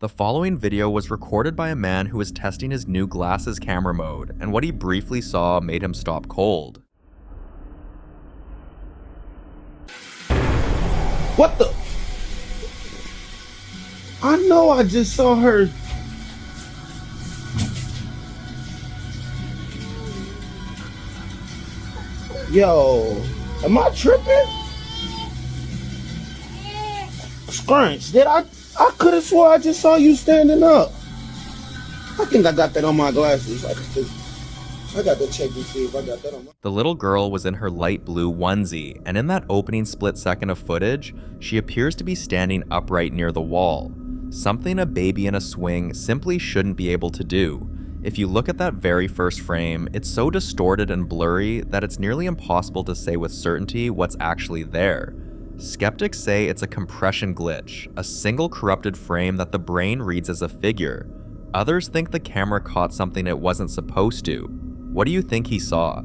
The following video was recorded by a man who was testing his new glasses camera mode, and what he briefly saw made him stop cold. What the? I know I just saw her. Yo, am I tripping? Scrunch, I could have swore I just saw you standing up. I think I got that on my glasses. I got to check and see if I got that on my... The little girl was in her light blue onesie, and in that opening split second of footage, she appears to be standing upright near the wall. Something a baby in a swing simply shouldn't be able to do. If you look at that very first frame, it's so distorted and blurry that it's nearly impossible to say with certainty what's actually there. Skeptics say it's a compression glitch, a single corrupted frame that the brain reads as a figure. Others think the camera caught something it wasn't supposed to. What do you think he saw?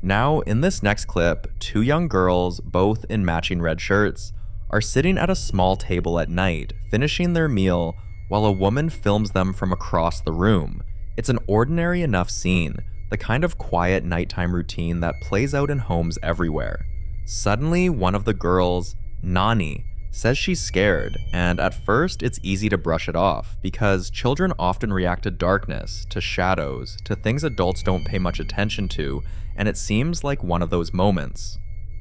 Now, in this next clip, two young girls, both in matching red shirts, are sitting at a small table at night, finishing their meal, while a woman films them from across the room. It's an ordinary enough scene, the kind of quiet nighttime routine that plays out in homes everywhere. Suddenly, one of the girls, Nani, says she's scared, and at first it's easy to brush it off, because children often react to darkness, to shadows, to things adults don't pay much attention to, and it seems like one of those moments.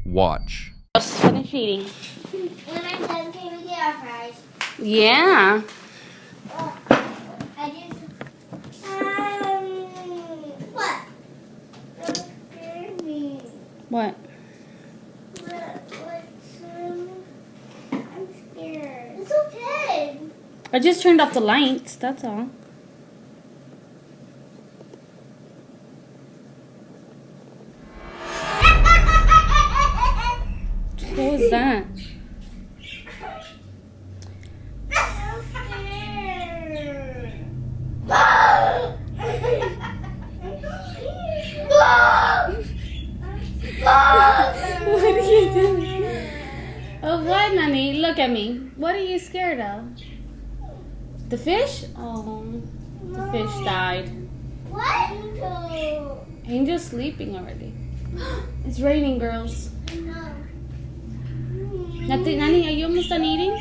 Watch. Finish eating. When I'm done, can we get our fries? Yeah. I just... what? Don't scare me. What? I'm scared. It's okay. I just turned off the lights, that's all. What was that? I'm scared. What are you doing? Oh, what, Nani? Look at me. What are you scared of? The fish? Oh, the fish died. What? Angel's sleeping already. It's raining, girls. No. Nani, are you almost done eating?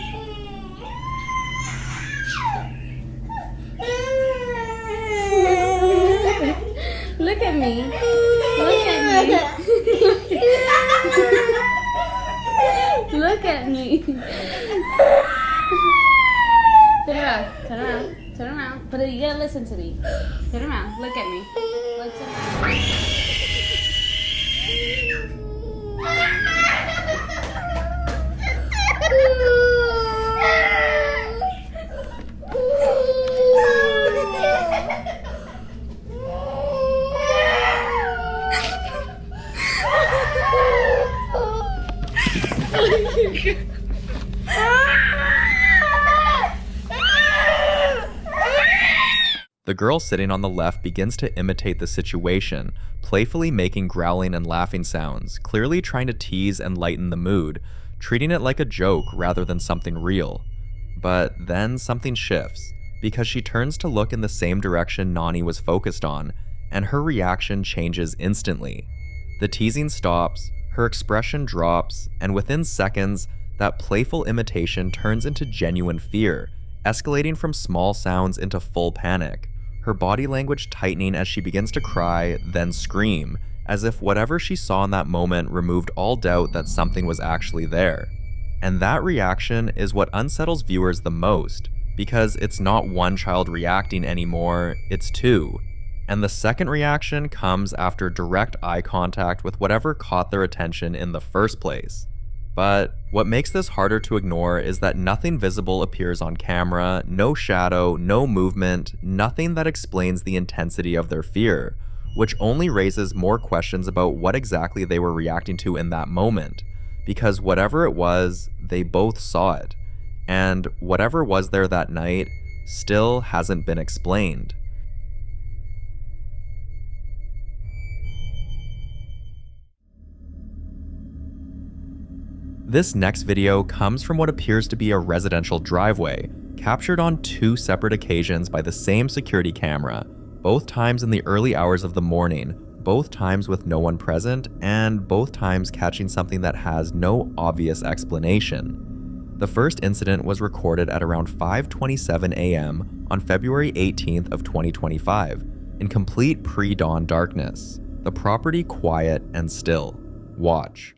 Look at me. Look at me. Look at me. Turn around. Turn around. Turn around. But you gotta listen to me. Turn around. Look at me. Look at me. The girl sitting on the left begins to imitate the situation, playfully making growling and laughing sounds, clearly trying to tease and lighten the mood, treating it like a joke rather than something real. But then something shifts, because she turns to look in the same direction Nani was focused on, and her reaction changes instantly. The teasing stops, her expression drops, and within seconds, that playful imitation turns into genuine fear, escalating from small sounds into full panic, her body language tightening as she begins to cry, then scream, as if whatever she saw in that moment removed all doubt that something was actually there. And that reaction is what unsettles viewers the most, because it's not one child reacting anymore, it's two. And the second reaction comes after direct eye contact with whatever caught their attention in the first place. But what makes this harder to ignore is that nothing visible appears on camera, no shadow, no movement, nothing that explains the intensity of their fear, which only raises more questions about what exactly they were reacting to in that moment, because whatever it was, they both saw it, and whatever was there that night still hasn't been explained. This next video comes from what appears to be a residential driveway, captured on 2 separate occasions by the same security camera, both times in the early hours of the morning, both times with no one present, and both times catching something that has no obvious explanation. The first incident was recorded at around 5:27 a.m. on February 18th of 2025, in complete pre-dawn darkness. The property quiet and still. Watch.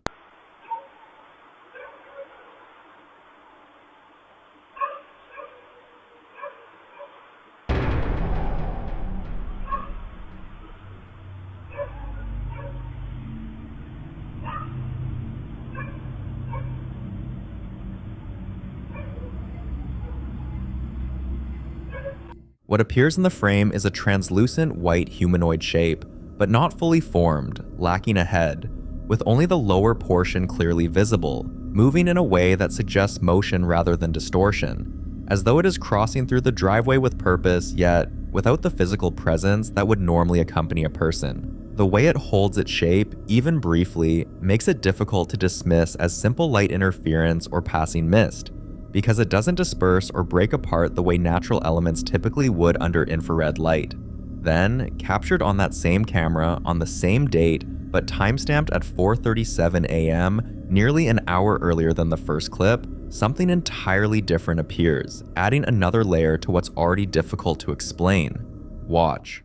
What appears in the frame is a translucent white humanoid shape, but not fully formed, lacking a head, with only the lower portion clearly visible, moving in a way that suggests motion rather than distortion, as though it is crossing through the driveway with purpose, yet without the physical presence that would normally accompany a person. The way it holds its shape, even briefly, makes it difficult to dismiss as simple light interference or passing mist, because it doesn't disperse or break apart the way natural elements typically would under infrared light. Then, captured on that same camera on the same date, but timestamped at 4:37 a.m., nearly an hour earlier than the first clip, something entirely different appears, adding another layer to what's already difficult to explain. Watch.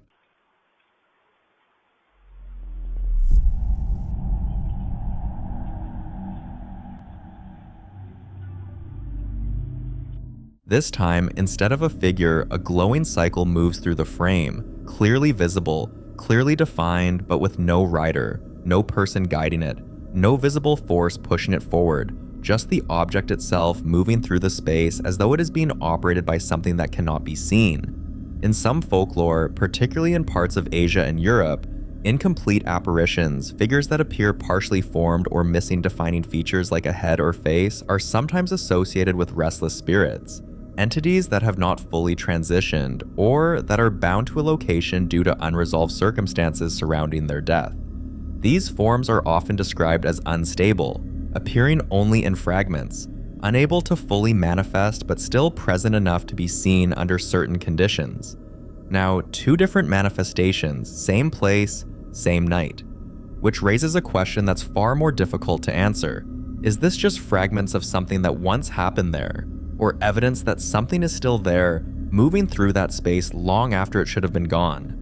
This time, instead of a figure, a glowing cycle moves through the frame, clearly visible, clearly defined, but with no rider, no person guiding it, no visible force pushing it forward, just the object itself moving through the space as though it is being operated by something that cannot be seen. In some folklore, particularly in parts of Asia and Europe, incomplete apparitions, figures that appear partially formed or missing defining features like a head or face, are sometimes associated with restless spirits. Entities that have not fully transitioned, or that are bound to a location due to unresolved circumstances surrounding their death. These forms are often described as unstable, appearing only in fragments, unable to fully manifest but still present enough to be seen under certain conditions. Now, 2 different manifestations, same place, same night, which raises a question that's far more difficult to answer. Is this just fragments of something that once happened there, or evidence that something is still there, moving through that space long after it should have been gone?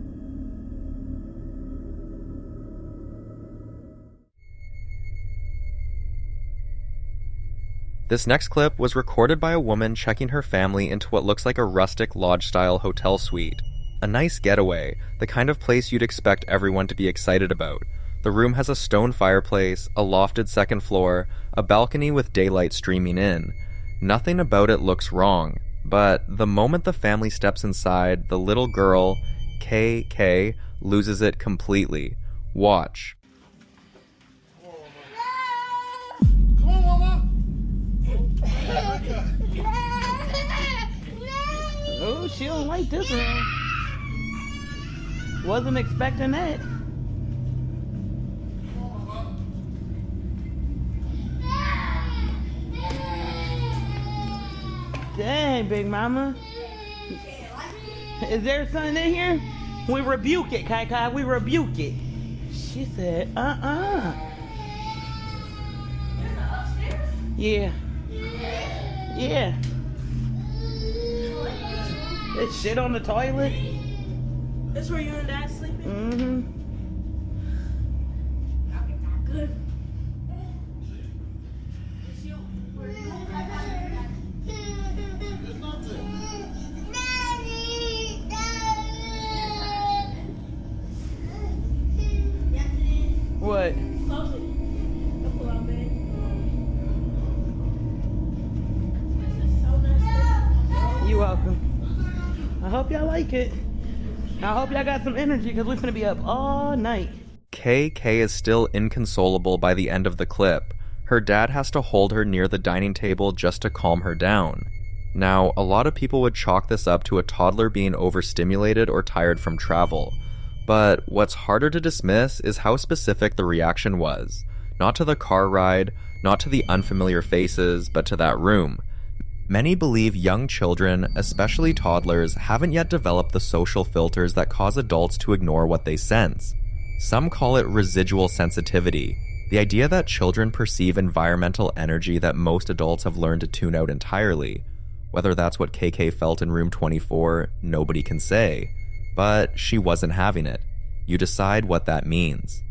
This next clip was recorded by a woman checking her family into what looks like a rustic lodge-style hotel suite. A nice getaway, the kind of place you'd expect everyone to be excited about. The room has a stone fireplace, a lofted second floor, a balcony with daylight streaming in. Nothing about it looks wrong, but the moment the family steps inside, the little girl, KK, loses it completely. Watch. Come on, Mama. Oh, she don't like this one. Wasn't expecting that. Dang, big mama. Is there something in here? We rebuke it, Kai Kai. We rebuke it. She said, Yeah. Yeah. There's shit on the toilet. That's where you and Dad sleeping? Good. What? Close it. Don't pull out, babe. This is so nice. You welcome. I hope y'all like it. I hope y'all got some energy because we're gonna be up all night. KK is still inconsolable by the end of the clip. Her dad has to hold her near the dining table just to calm her down. Now, a lot of people would chalk this up to a toddler being overstimulated or tired from travel. But what's harder to dismiss is how specific the reaction was. Not to the car ride, not to the unfamiliar faces, but to that room. Many believe young children, especially toddlers, haven't yet developed the social filters that cause adults to ignore what they sense. Some call it residual sensitivity, the idea that children perceive environmental energy that most adults have learned to tune out entirely. Whether that's what KK felt in room 24, nobody can say, but she wasn't having it. You decide what that means.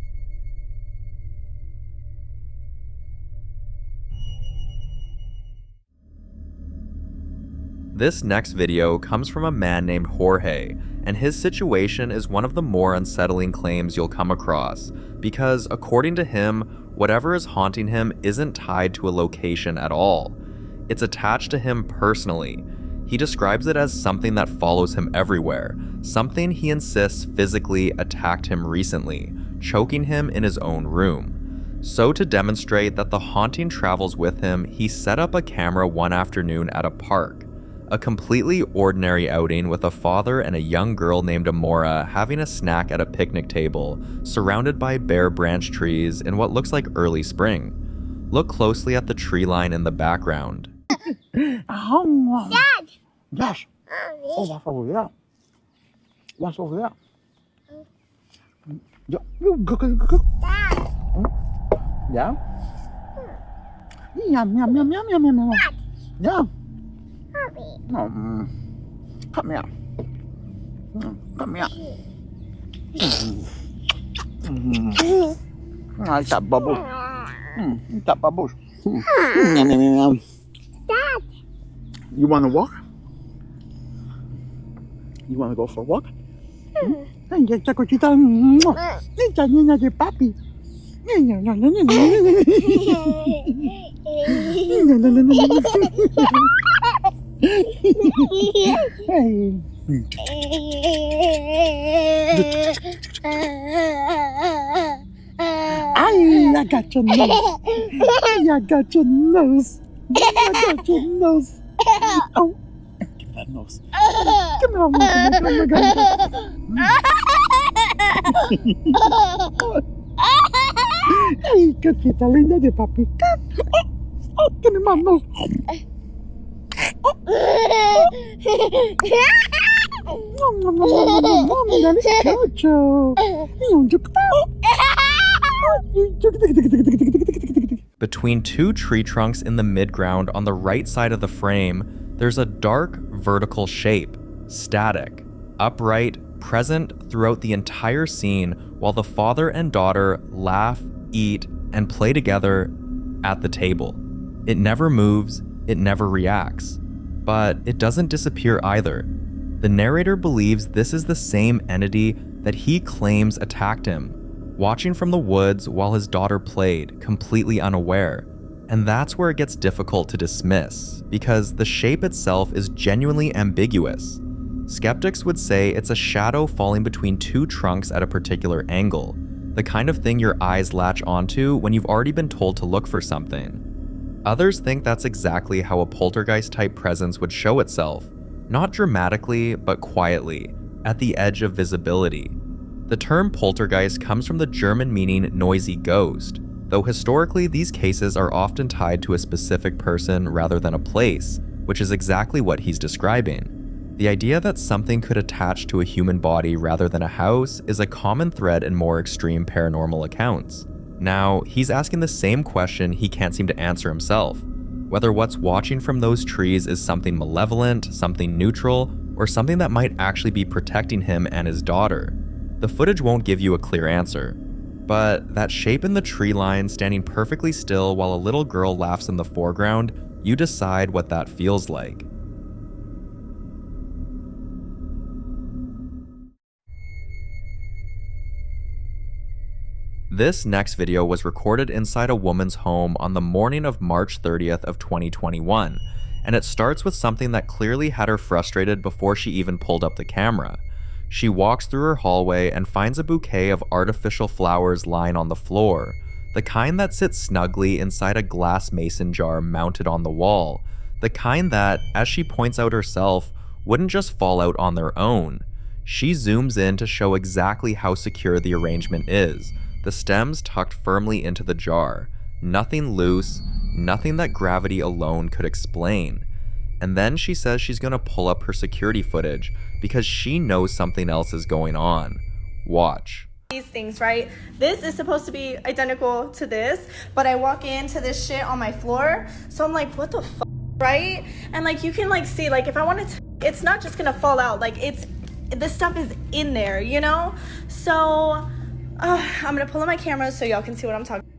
This next video comes from a man named Jorge, and his situation is one of the more unsettling claims you'll come across, because according to him, whatever is haunting him isn't tied to a location at all. It's attached to him personally. He describes it as something that follows him everywhere, something he insists physically attacked him recently, choking him in his own room. So to demonstrate that the haunting travels with him, he set up a camera one afternoon at a park. A completely ordinary outing with a father and a young girl named Amora having a snack at a picnic table, surrounded by bare branch trees in what looks like early spring. Look closely at the tree line in the background. Dad! Yes. Oh, what's over there? What's over there? You go. Dad! Yeah? Yum, yum, yum, yum, yum, yum, yum. Yeah. Mommy. Come here. Come here. I got bubbles. Got bubbles. Dad! You want to walk? You want to go for a walk? Esta cosita. Esta niña de papi. I got your nose. I got your nose. I got your nose. Oh, give that nose. Come on, Ay, cosita linda de papi. Oh, give me my nose. Mommy, that is Jojo. Between two tree trunks in the midground on the right side of the frame, there's a dark vertical shape, static, upright, present throughout the entire scene while the father and daughter laugh, eat, and play together at the table. It never moves, it never reacts, but it doesn't disappear either. The narrator believes this is the same entity that he claims attacked him, watching from the woods while his daughter played, completely unaware. And that's where it gets difficult to dismiss, because the shape itself is genuinely ambiguous. Skeptics would say it's a shadow falling between two trunks at a particular angle, the kind of thing your eyes latch onto when you've already been told to look for something. Others think that's exactly how a poltergeist-type presence would show itself, not dramatically, but quietly, at the edge of visibility. The term poltergeist comes from the German meaning noisy ghost, though historically these cases are often tied to a specific person rather than a place, which is exactly what he's describing. The idea that something could attach to a human body rather than a house is a common thread in more extreme paranormal accounts. Now, he's asking the same question he can't seem to answer himself, whether what's watching from those trees is something malevolent, something neutral, or something that might actually be protecting him and his daughter. The footage won't give you a clear answer, but that shape in the tree line standing perfectly still while a little girl laughs in the foreground, you decide what that feels like. This next video was recorded inside a woman's home on the morning of March 30th of 2021, and it starts with something that clearly had her frustrated before she even pulled up the camera. She walks through her hallway and finds a bouquet of artificial flowers lying on the floor, the kind that sits snugly inside a glass mason jar mounted on the wall, the kind that, as she points out herself, wouldn't just fall out on their own. She zooms in to show exactly how secure the arrangement is, the stems tucked firmly into the jar, nothing loose, nothing that gravity alone could explain. And then she says she's gonna pull up her security footage because she knows something else is going on. Watch. These things, right? This is supposed to be identical to this, but I walk into this shit on my floor, so I'm like, what the fuck, right? And like, you can like see, like if I wanted to, it's not just gonna fall out, like this stuff is in there, you know? So I'm gonna pull up my camera so y'all can see what I'm talking about.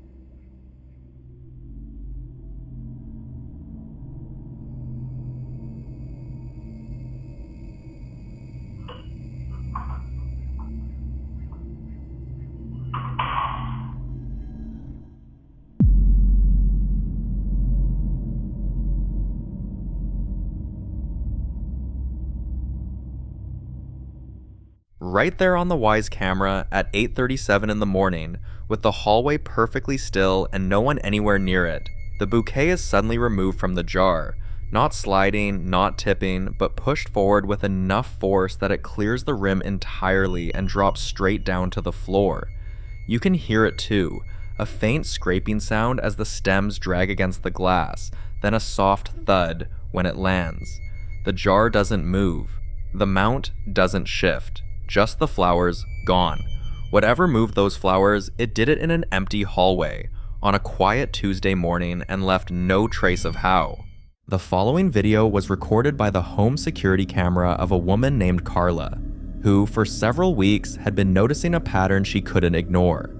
Right there on the Wise camera at 8:37 in the morning, with the hallway perfectly still and no one anywhere near it, the bouquet is suddenly removed from the jar, not sliding, not tipping, but pushed forward with enough force that it clears the rim entirely and drops straight down to the floor. You can hear it too, a faint scraping sound as the stems drag against the glass, then a soft thud when it lands. The jar doesn't move. The mount doesn't shift. Just the flowers, gone. Whatever moved those flowers, it did it in an empty hallway, on a quiet Tuesday morning, and left no trace of how. The following video was recorded by the home security camera of a woman named Carla, who for several weeks had been noticing a pattern she couldn't ignore.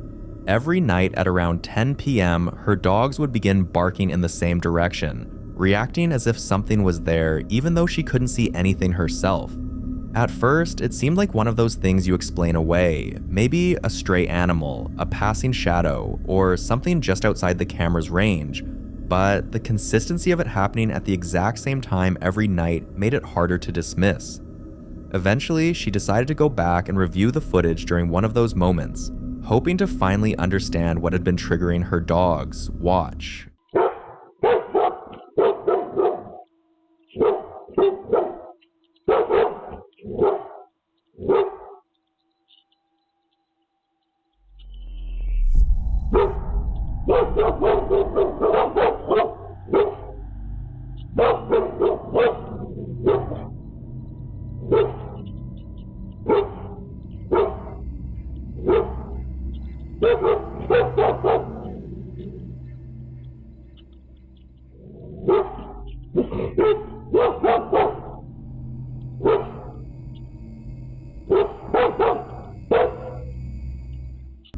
Every night at around 10 p.m., her dogs would begin barking in the same direction, reacting as if something was there even though she couldn't see anything herself. At first, it seemed like one of those things you explain away, maybe a stray animal, a passing shadow, or something just outside the camera's range, but the consistency of it happening at the exact same time every night made it harder to dismiss. Eventually, she decided to go back and review the footage during one of those moments, hoping to finally understand what had been triggering her dog's watch.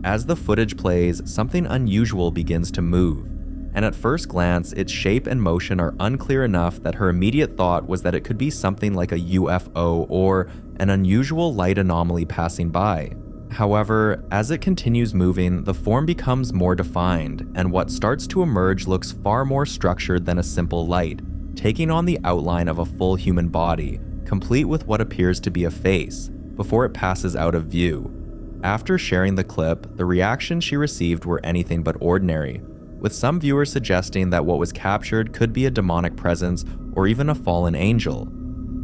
As the footage plays, something unusual begins to move, and at first glance, its shape and motion are unclear enough that her immediate thought was that it could be something like a UFO or an unusual light anomaly passing by. However, as it continues moving, the form becomes more defined, and what starts to emerge looks far more structured than a simple light, taking on the outline of a full human body, complete with what appears to be a face, before it passes out of view. After sharing the clip, the reactions she received were anything but ordinary, with some viewers suggesting that what was captured could be a demonic presence or even a fallen angel.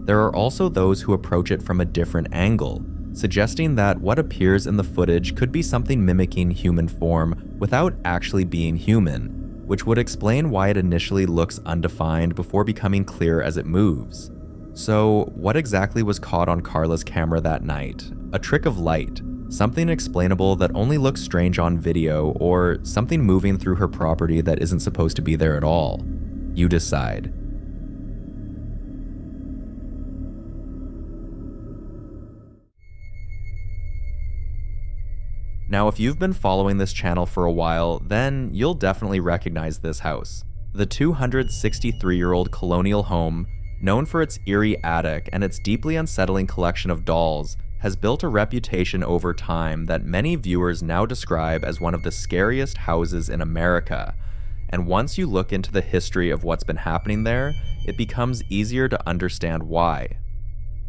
There are also those who approach it from a different angle, suggesting that what appears in the footage could be something mimicking human form without actually being human, which would explain why it initially looks undefined before becoming clear as it moves. So, what exactly was caught on Carla's camera that night? A trick of light? Something explainable that only looks strange on video, or something moving through her property that isn't supposed to be there at all? You decide. Now, if you've been following this channel for a while, then you'll definitely recognize this house. The 263-year-old colonial home, known for its eerie attic and its deeply unsettling collection of dolls, has built a reputation over time that many viewers now describe as one of the scariest houses in America. And once you look into the history of what's been happening there, it becomes easier to understand why.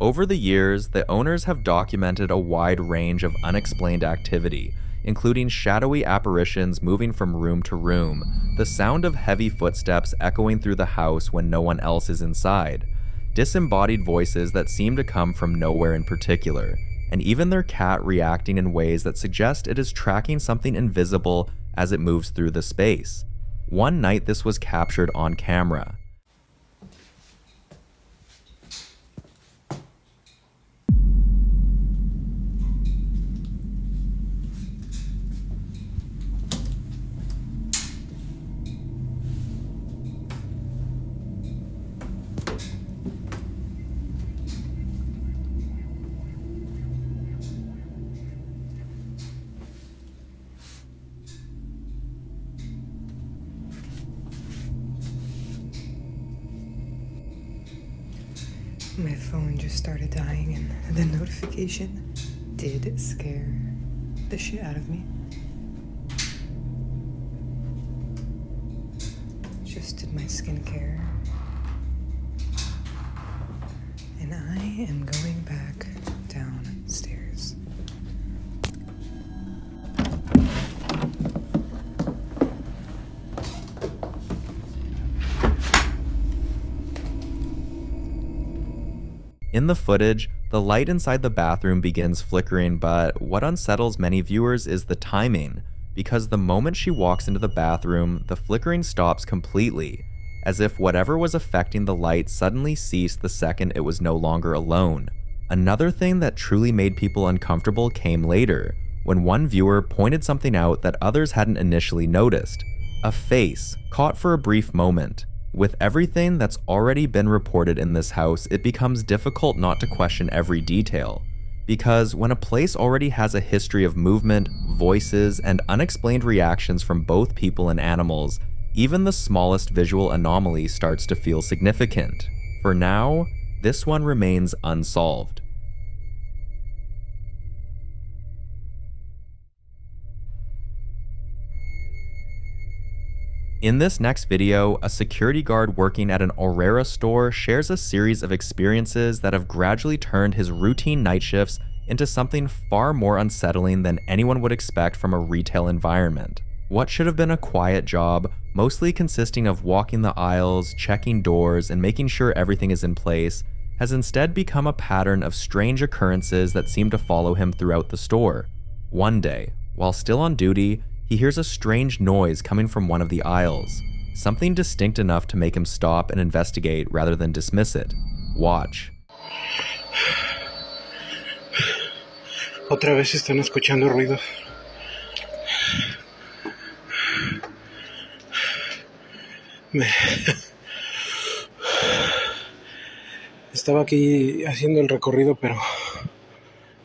Over the years, the owners have documented a wide range of unexplained activity, including shadowy apparitions moving from room to room, the sound of heavy footsteps echoing through the house when no one else is inside, disembodied voices that seem to come from nowhere in particular, and even their cat reacting in ways that suggest it is tracking something invisible as it moves through the space. One night this was captured on camera. My phone just started dying and the notification did scare the shit out of me. Just did my skincare. And I am going back downstairs. In the footage, the light inside the bathroom begins flickering, but what unsettles many viewers is the timing, because the moment she walks into the bathroom, the flickering stops completely, as if whatever was affecting the light suddenly ceased the second it was no longer alone. Another thing that truly made people uncomfortable came later, when one viewer pointed something out that others hadn't initially noticed: a face, caught for a brief moment. With everything that's already been reported in this house, it becomes difficult not to question every detail. Because when a place already has a history of movement, voices, and unexplained reactions from both people and animals, even the smallest visual anomaly starts to feel significant. For now, this one remains unsolved. In this next video, a security guard working at an Aurora store shares a series of experiences that have gradually turned his routine night shifts into something far more unsettling than anyone would expect from a retail environment. What should have been a quiet job, mostly consisting of walking the aisles, checking doors, and making sure everything is in place, has instead become a pattern of strange occurrences that seem to follow him throughout the store. One day, while still on duty, he hears a strange noise coming from one of the aisles, something distinct enough to make him stop and investigate rather than dismiss it. Watch. Otra vez están escuchando ruidos. Estaba aquí haciendo el recorrido, pero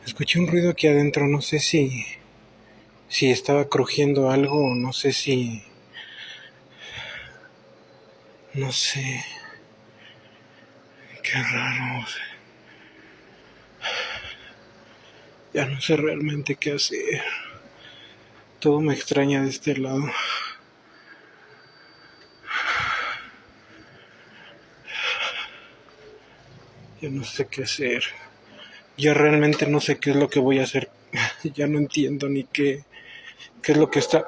escuché un ruido aquí adentro. No sé si estaba crujiendo algo o no sé si... No sé. Qué raro. Ya no sé realmente qué hacer. Todo me extraña de este lado. Ya no sé qué hacer. Ya realmente no sé qué es lo que voy a hacer. Ya no entiendo ni qué es lo que está...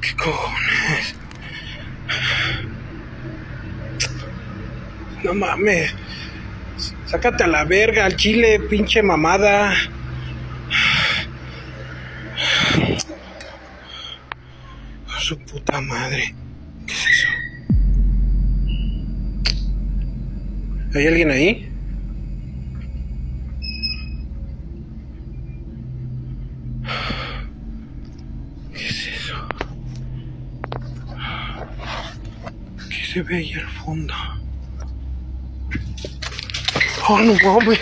¿Qué cojones? No mames. Sácate a la verga, al chile, pinche mamada. Su puta madre. ¿Qué es eso? ¿Hay alguien ahí? ¿Qué es eso? ¿Qué se ve ahí al fondo? Oh, no mames.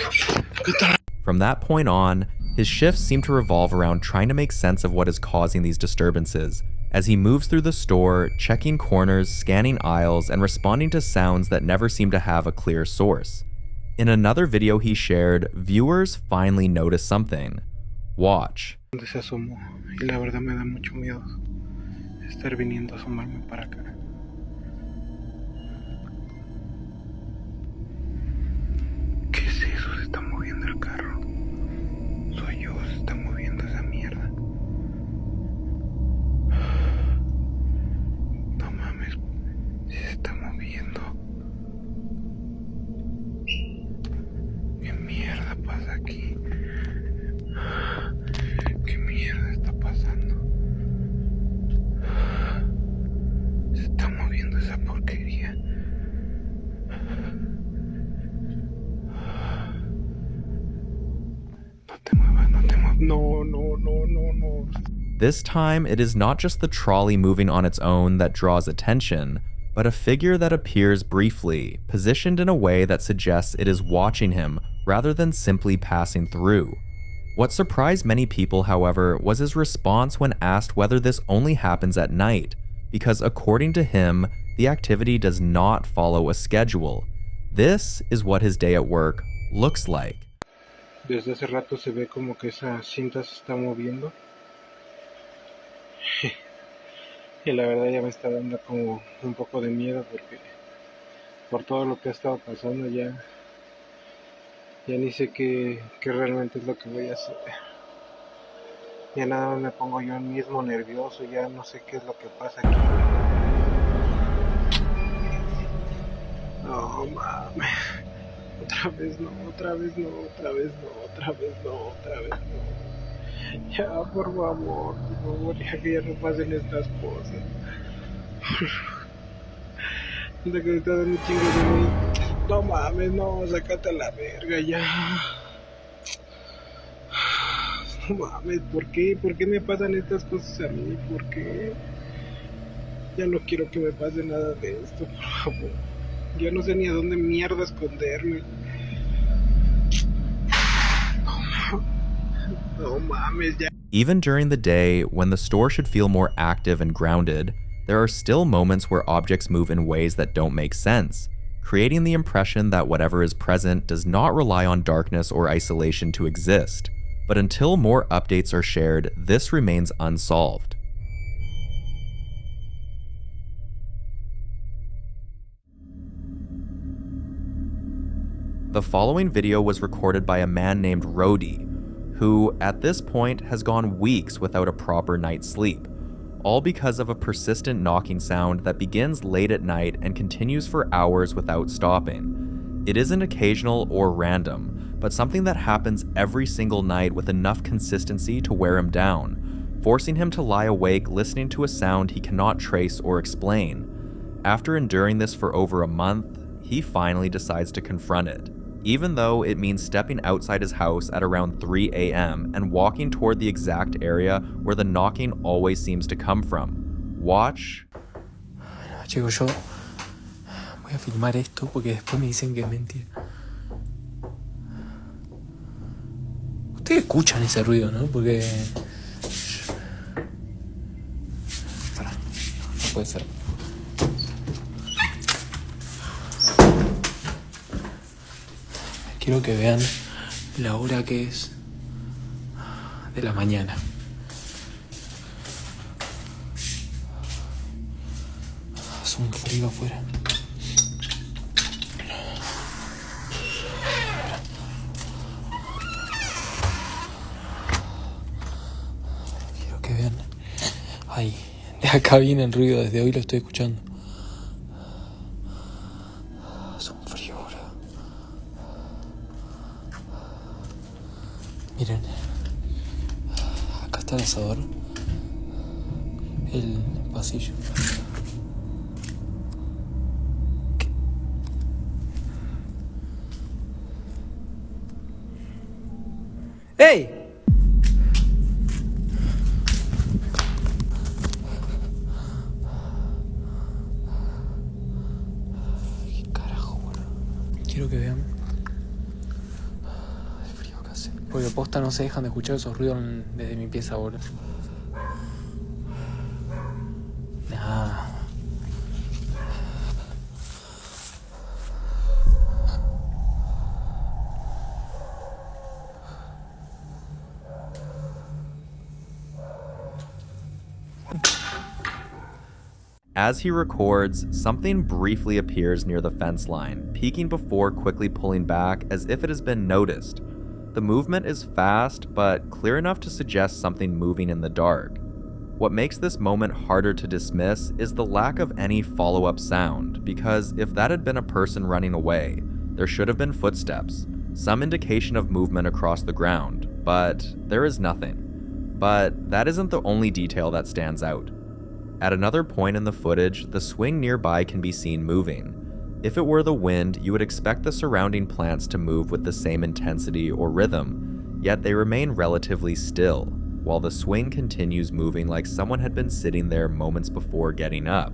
¿Qué tal? From that point on, his shifts seem to revolve around trying to make sense of what is causing these disturbances, as he moves through the store, checking corners, scanning aisles, and responding to sounds that never seem to have a clear source. In another video he shared, viewers finally notice something. Watch. Se asomó y la verdad me da mucho miedo estar viniendo a asomarme para acá. ¿Qué es eso? Se está moviendo el carro. Soy yo, se está moviendo esa mierda. No mames, se está moviendo. No, no, no, no, no. This time, it is not just the trolley moving on its own that draws attention, but a figure that appears briefly, positioned in a way that suggests it is watching him rather than simply passing through. What surprised many people, however, was his response when asked whether this only happens at night, because according to him, the activity does not follow a schedule. This is what his day at work looks like. Desde hace rato se ve como que esa cinta se está moviendo. Y la verdad ya me está dando como un poco de miedo porque por todo lo que ha estado pasando ya ni sé qué realmente es lo que voy a hacer. Ya nada más me pongo yo mismo nervioso, ya no sé qué es lo que pasa aquí. No mames. Otra vez no, otra vez no, otra vez no, otra vez no, otra vez no. Ya, por favor, ya que ya no pasen estas cosas. De que me está dando un chingo de mí. No mames, no, sácate a la verga ya. No mames, ¿por qué? ¿Por qué me pasan estas cosas a mí? ¿Por qué? Ya no quiero que me pase nada de esto, por favor. Ya no sé ni a dónde mierda esconderme. No mames, ya. Even during the day, when the store should feel more active and grounded, there are still moments where objects move in ways that don't make sense, creating the impression that whatever is present does not rely on darkness or isolation to exist. But until more updates are shared, this remains unsolved. The following video was recorded by a man named Rody, who, at this point, has gone weeks without a proper night's sleep, all because of a persistent knocking sound that begins late at night and continues for hours without stopping. It isn't occasional or random, but something that happens every single night with enough consistency to wear him down, forcing him to lie awake listening to a sound he cannot trace or explain. After enduring this for over a month, he finally decides to confront it, even though it means stepping outside his house at around 3 a.m. and walking toward the exact area where the knocking always seems to come from. Watch. Chicos, yo voy a filmar esto porque después me dicen que es mentira. Ustedes escuchan ese ruido, ¿no? Porque... Pará, no puede ser. Quiero que vean la hora que es de la mañana. Hace un frío afuera. Quiero que vean. Ay, de acá viene el ruido, desde hoy lo estoy escuchando. Miren, acá está el asador, el pasillo. ¡Ey! ¿Qué carajo, boludo? Quiero que vean. Porque posta no se dejan de escuchar esos ruidos desde mi pieza, boludo. Nah. As he records, something briefly appears near the fence line, peeking before quickly pulling back as if it has been noticed. The movement is fast, but clear enough to suggest something moving in the dark. What makes this moment harder to dismiss is the lack of any follow-up sound, because if that had been a person running away, there should have been footsteps, some indication of movement across the ground, but there is nothing. But that isn't the only detail that stands out. At another point in the footage, the swing nearby can be seen moving. If it were the wind, you would expect the surrounding plants to move with the same intensity or rhythm. yet they remain relatively still, while the swing continues moving like someone had been sitting there moments before getting up.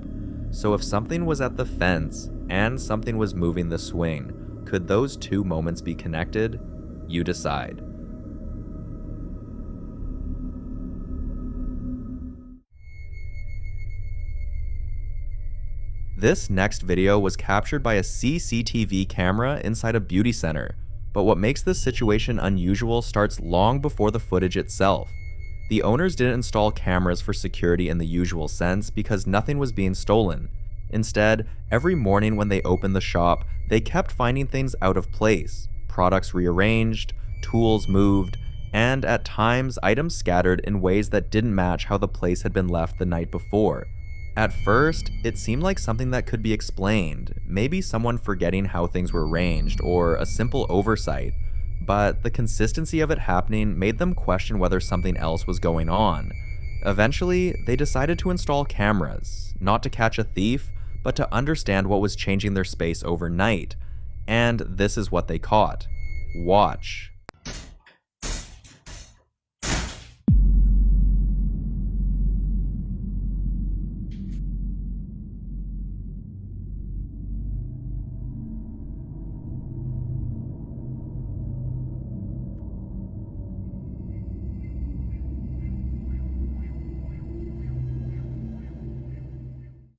So if something was at the fence and something was moving the swing, could those two moments be connected? You decide. This next video was captured by a CCTV camera inside a beauty center, but what makes this situation unusual starts long before the footage itself. The owners didn't install cameras for security in the usual sense because nothing was being stolen. Instead, every morning when they opened the shop, they kept finding things out of place, products rearranged, tools moved, and at times items scattered in ways that didn't match how the place had been left the night before. At first, it seemed like something that could be explained, maybe someone forgetting how things were arranged or a simple oversight, but the consistency of it happening made them question whether something else was going on. Eventually, they decided to install cameras, not to catch a thief, but to understand what was changing their space overnight. And this is what they caught. Watch.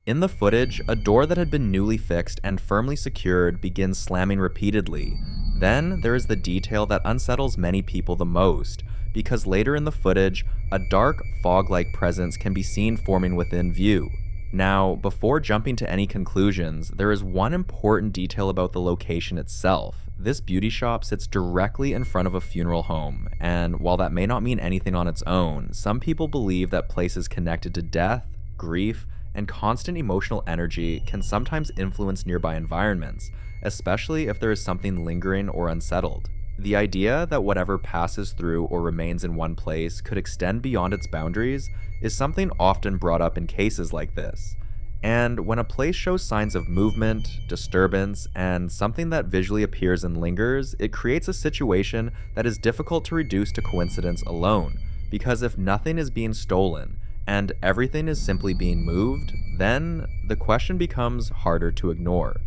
In the footage, a door that had been newly fixed and firmly secured begins slamming repeatedly. Then there is the detail that unsettles many people the most, because later in the footage, a dark, fog-like presence can be seen forming within view. Now, before jumping to any conclusions, there is one important detail about the location itself. This beauty shop sits directly in front of a funeral home, and while that may not mean anything on its own, some people believe that places connected to death, grief, and constant emotional energy can sometimes influence nearby environments, especially if there is something lingering or unsettled. The idea that whatever passes through or remains in one place could extend beyond its boundaries is something often brought up in cases like this. And when a place shows signs of movement, disturbance, and something that visually appears and lingers, it creates a situation that is difficult to reduce to coincidence alone, because if nothing is being stolen, and everything is simply being moved, then the question becomes harder to ignore.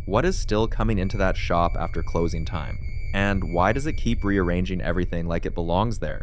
What is still coming into that shop after closing time? And why does it keep rearranging everything like it belongs there?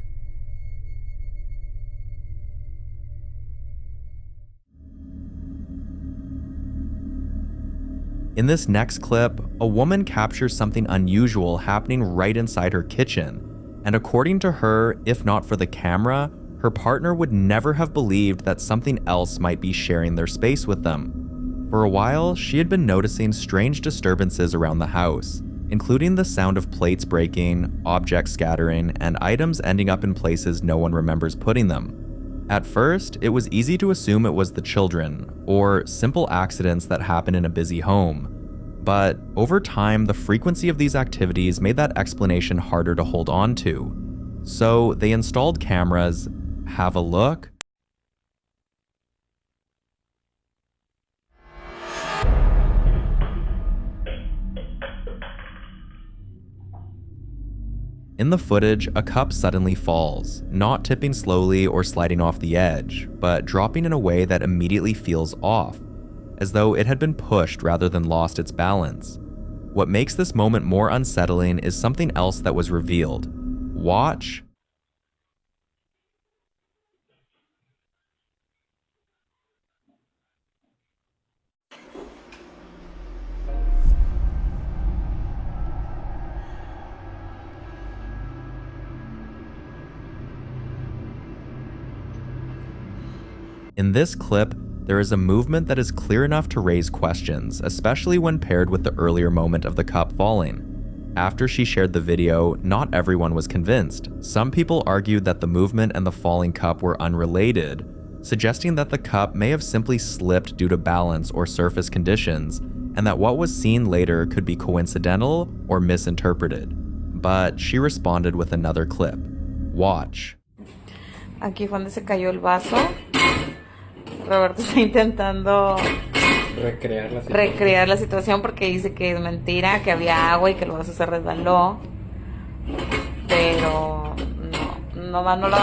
In this next clip, a woman captures something unusual happening right inside her kitchen, and according to her, if not for the camera, her partner would never have believed that something else might be sharing their space with them. For a while, she had been noticing strange disturbances around the house, including the sound of plates breaking, objects scattering, and items ending up in places no one remembers putting them. At first, it was easy to assume it was the children, or simple accidents that happen in a busy home. But over time, the frequency of these activities made that explanation harder to hold on to. So they installed cameras. Have a look. In the footage, a cup suddenly falls, not tipping slowly or sliding off the edge, but dropping in a way that immediately feels off, as though it had been pushed rather than lost its balance. What makes this moment more unsettling is something else that was revealed. Watch. In this clip, there is a movement that is clear enough to raise questions, especially when paired with the earlier moment of the cup falling. After she shared the video, not everyone was convinced. Some people argued that the movement and the falling cup were unrelated, suggesting that the cup may have simply slipped due to balance or surface conditions, and that what was seen later could be coincidental or misinterpreted. But she responded with another clip. Watch. Aquí fue donde se cayó el vaso. Roberto está intentando recrear la situación porque dice que es mentira, que había agua y que el vaso se resbaló. pero no, nomás no lo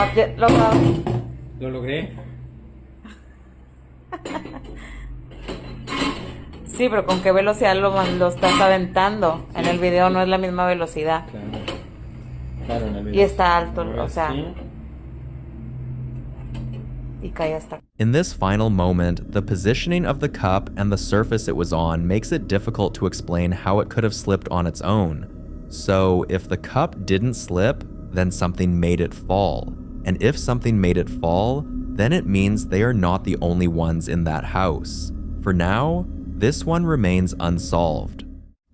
¿Lo logré? Sí, pero ¿con qué velocidad lo estás aventando? En el video no es la misma velocidad. Claro, en el video. Y está alto, Ahora o sea. sí. Y cae hasta. In this final moment, the positioning of the cup and the surface it was on makes it difficult to explain how it could have slipped on its own. So, if the cup didn't slip, then something made it fall. And if something made it fall, then it means they are not the only ones in that house. For now, this one remains unsolved.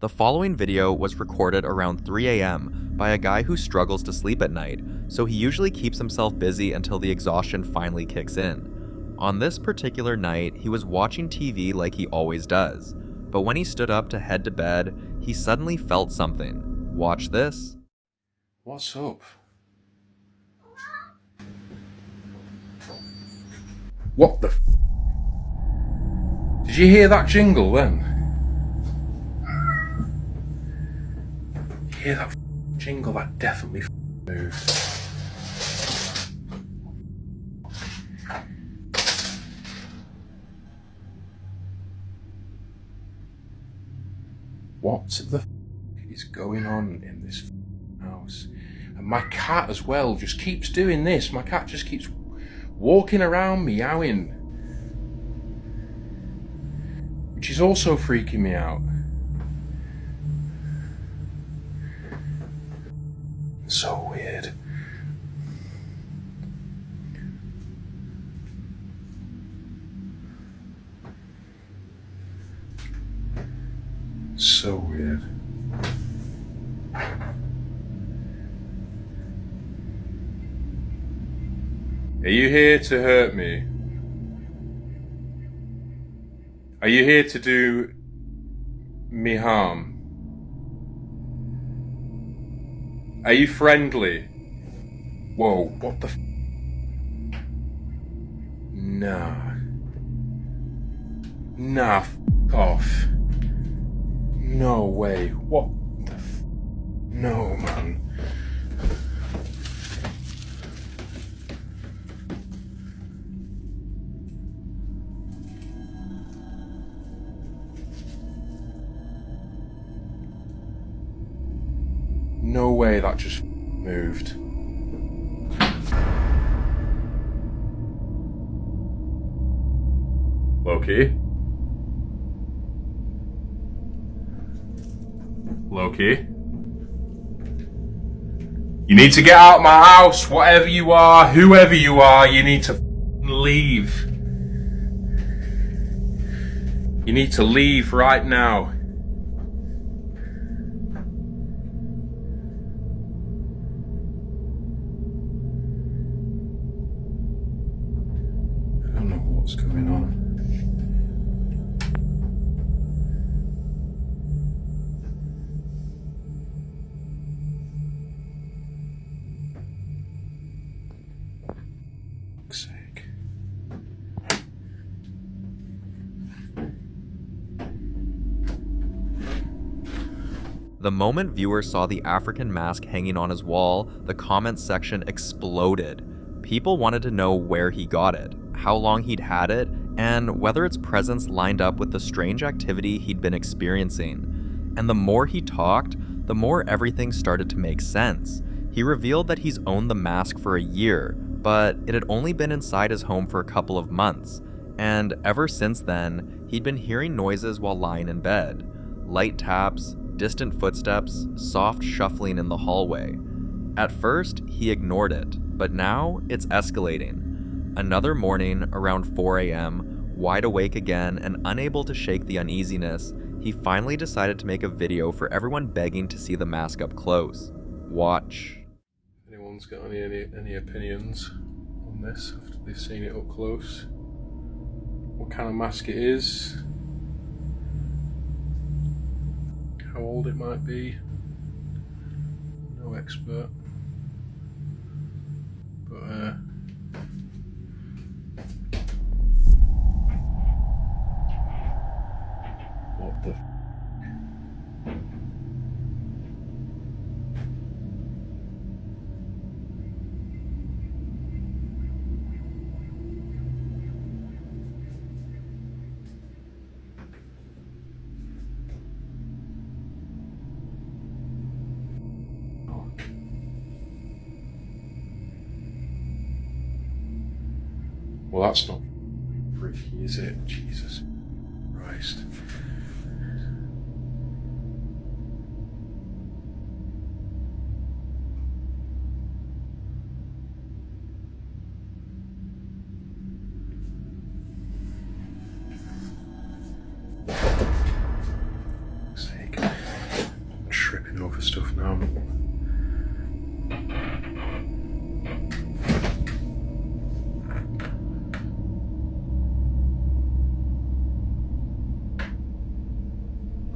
The following video was recorded around 3 a.m. by a guy who struggles to sleep at night, so he usually keeps himself busy until the exhaustion finally kicks in. On this particular night, he was watching TV like he always does, but when he stood up to head to bed, he suddenly felt something. Watch this. What's up? What the f? Did you hear that jingle then? You hear that jingle? That definitely moved. What the f is going on in this house? And my cat as well just keeps doing this. My cat just keeps walking around meowing, which is also freaking me out. So weird. So weird. Are you here to hurt me? Are you here to do me harm? Are you friendly? Whoa, what the f? Nah. Nah, f off. No way. What the f? No, man. No way that just moved. Loki? Loki? You need to get out of my house, whatever you are, whoever you are, you need to leave. You need to leave right now. I don't know what's going on. For fuck's sake. The moment viewers saw the African mask hanging on his wall, the comments section exploded. People wanted to know where he got it, how long he'd had it, and whether its presence lined up with the strange activity he'd been experiencing. And the more he talked, the more everything started to make sense. He revealed that he's owned the mask for a year, but it had only been inside his home for a couple of months. And ever since then, he'd been hearing noises while lying in bed. Light taps, distant footsteps, soft shuffling in the hallway. At first, he ignored it, but now it's escalating. Another morning, around 4 a.m., wide awake again and unable to shake the uneasiness, he finally decided to make a video for everyone begging to see the mask up close. Watch. Anyone's got any opinions on this after they've seen it up close? What kind of mask it is? How old it might be? No expert. But what the f? Well, that's not freaky, is it? Jesus Christ. For fuck's sake. I'm tripping over stuff now.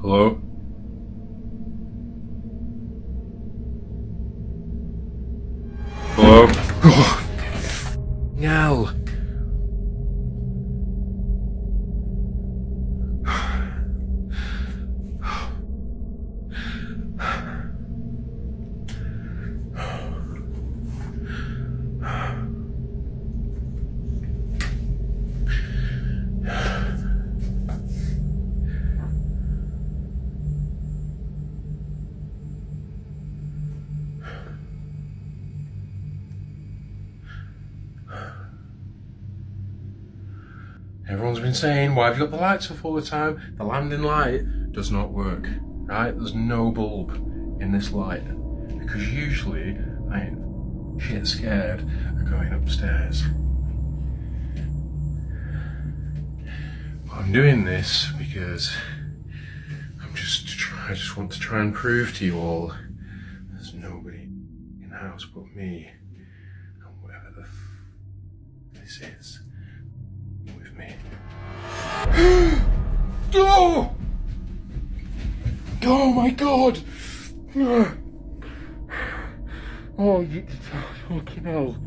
Hello? Hello? Oh, hell. Everyone's been saying, why have you got the lights off all the time? The landing light does not work, right? There's no bulb in this light. Because usually, I ain't shit scared of going upstairs. But I'm doing this because I just want to try and prove to you all there's nobody in the house but me and whatever the this is. Me. Oh! Oh my god! Oh, you fucking hell.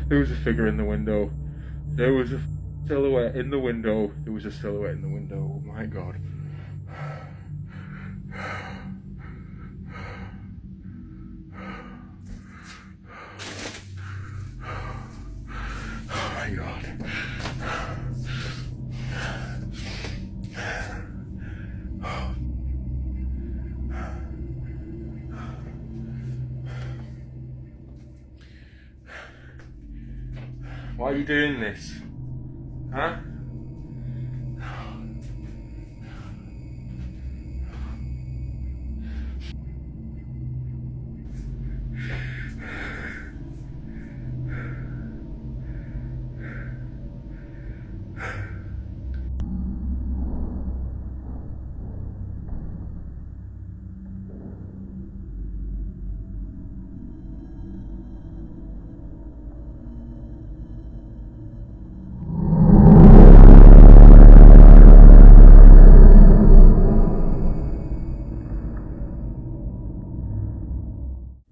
There was a figure in the window. There was a silhouette in the window. There was a silhouette in the window. Oh my god. Oh my god. Why are you doing this? Huh?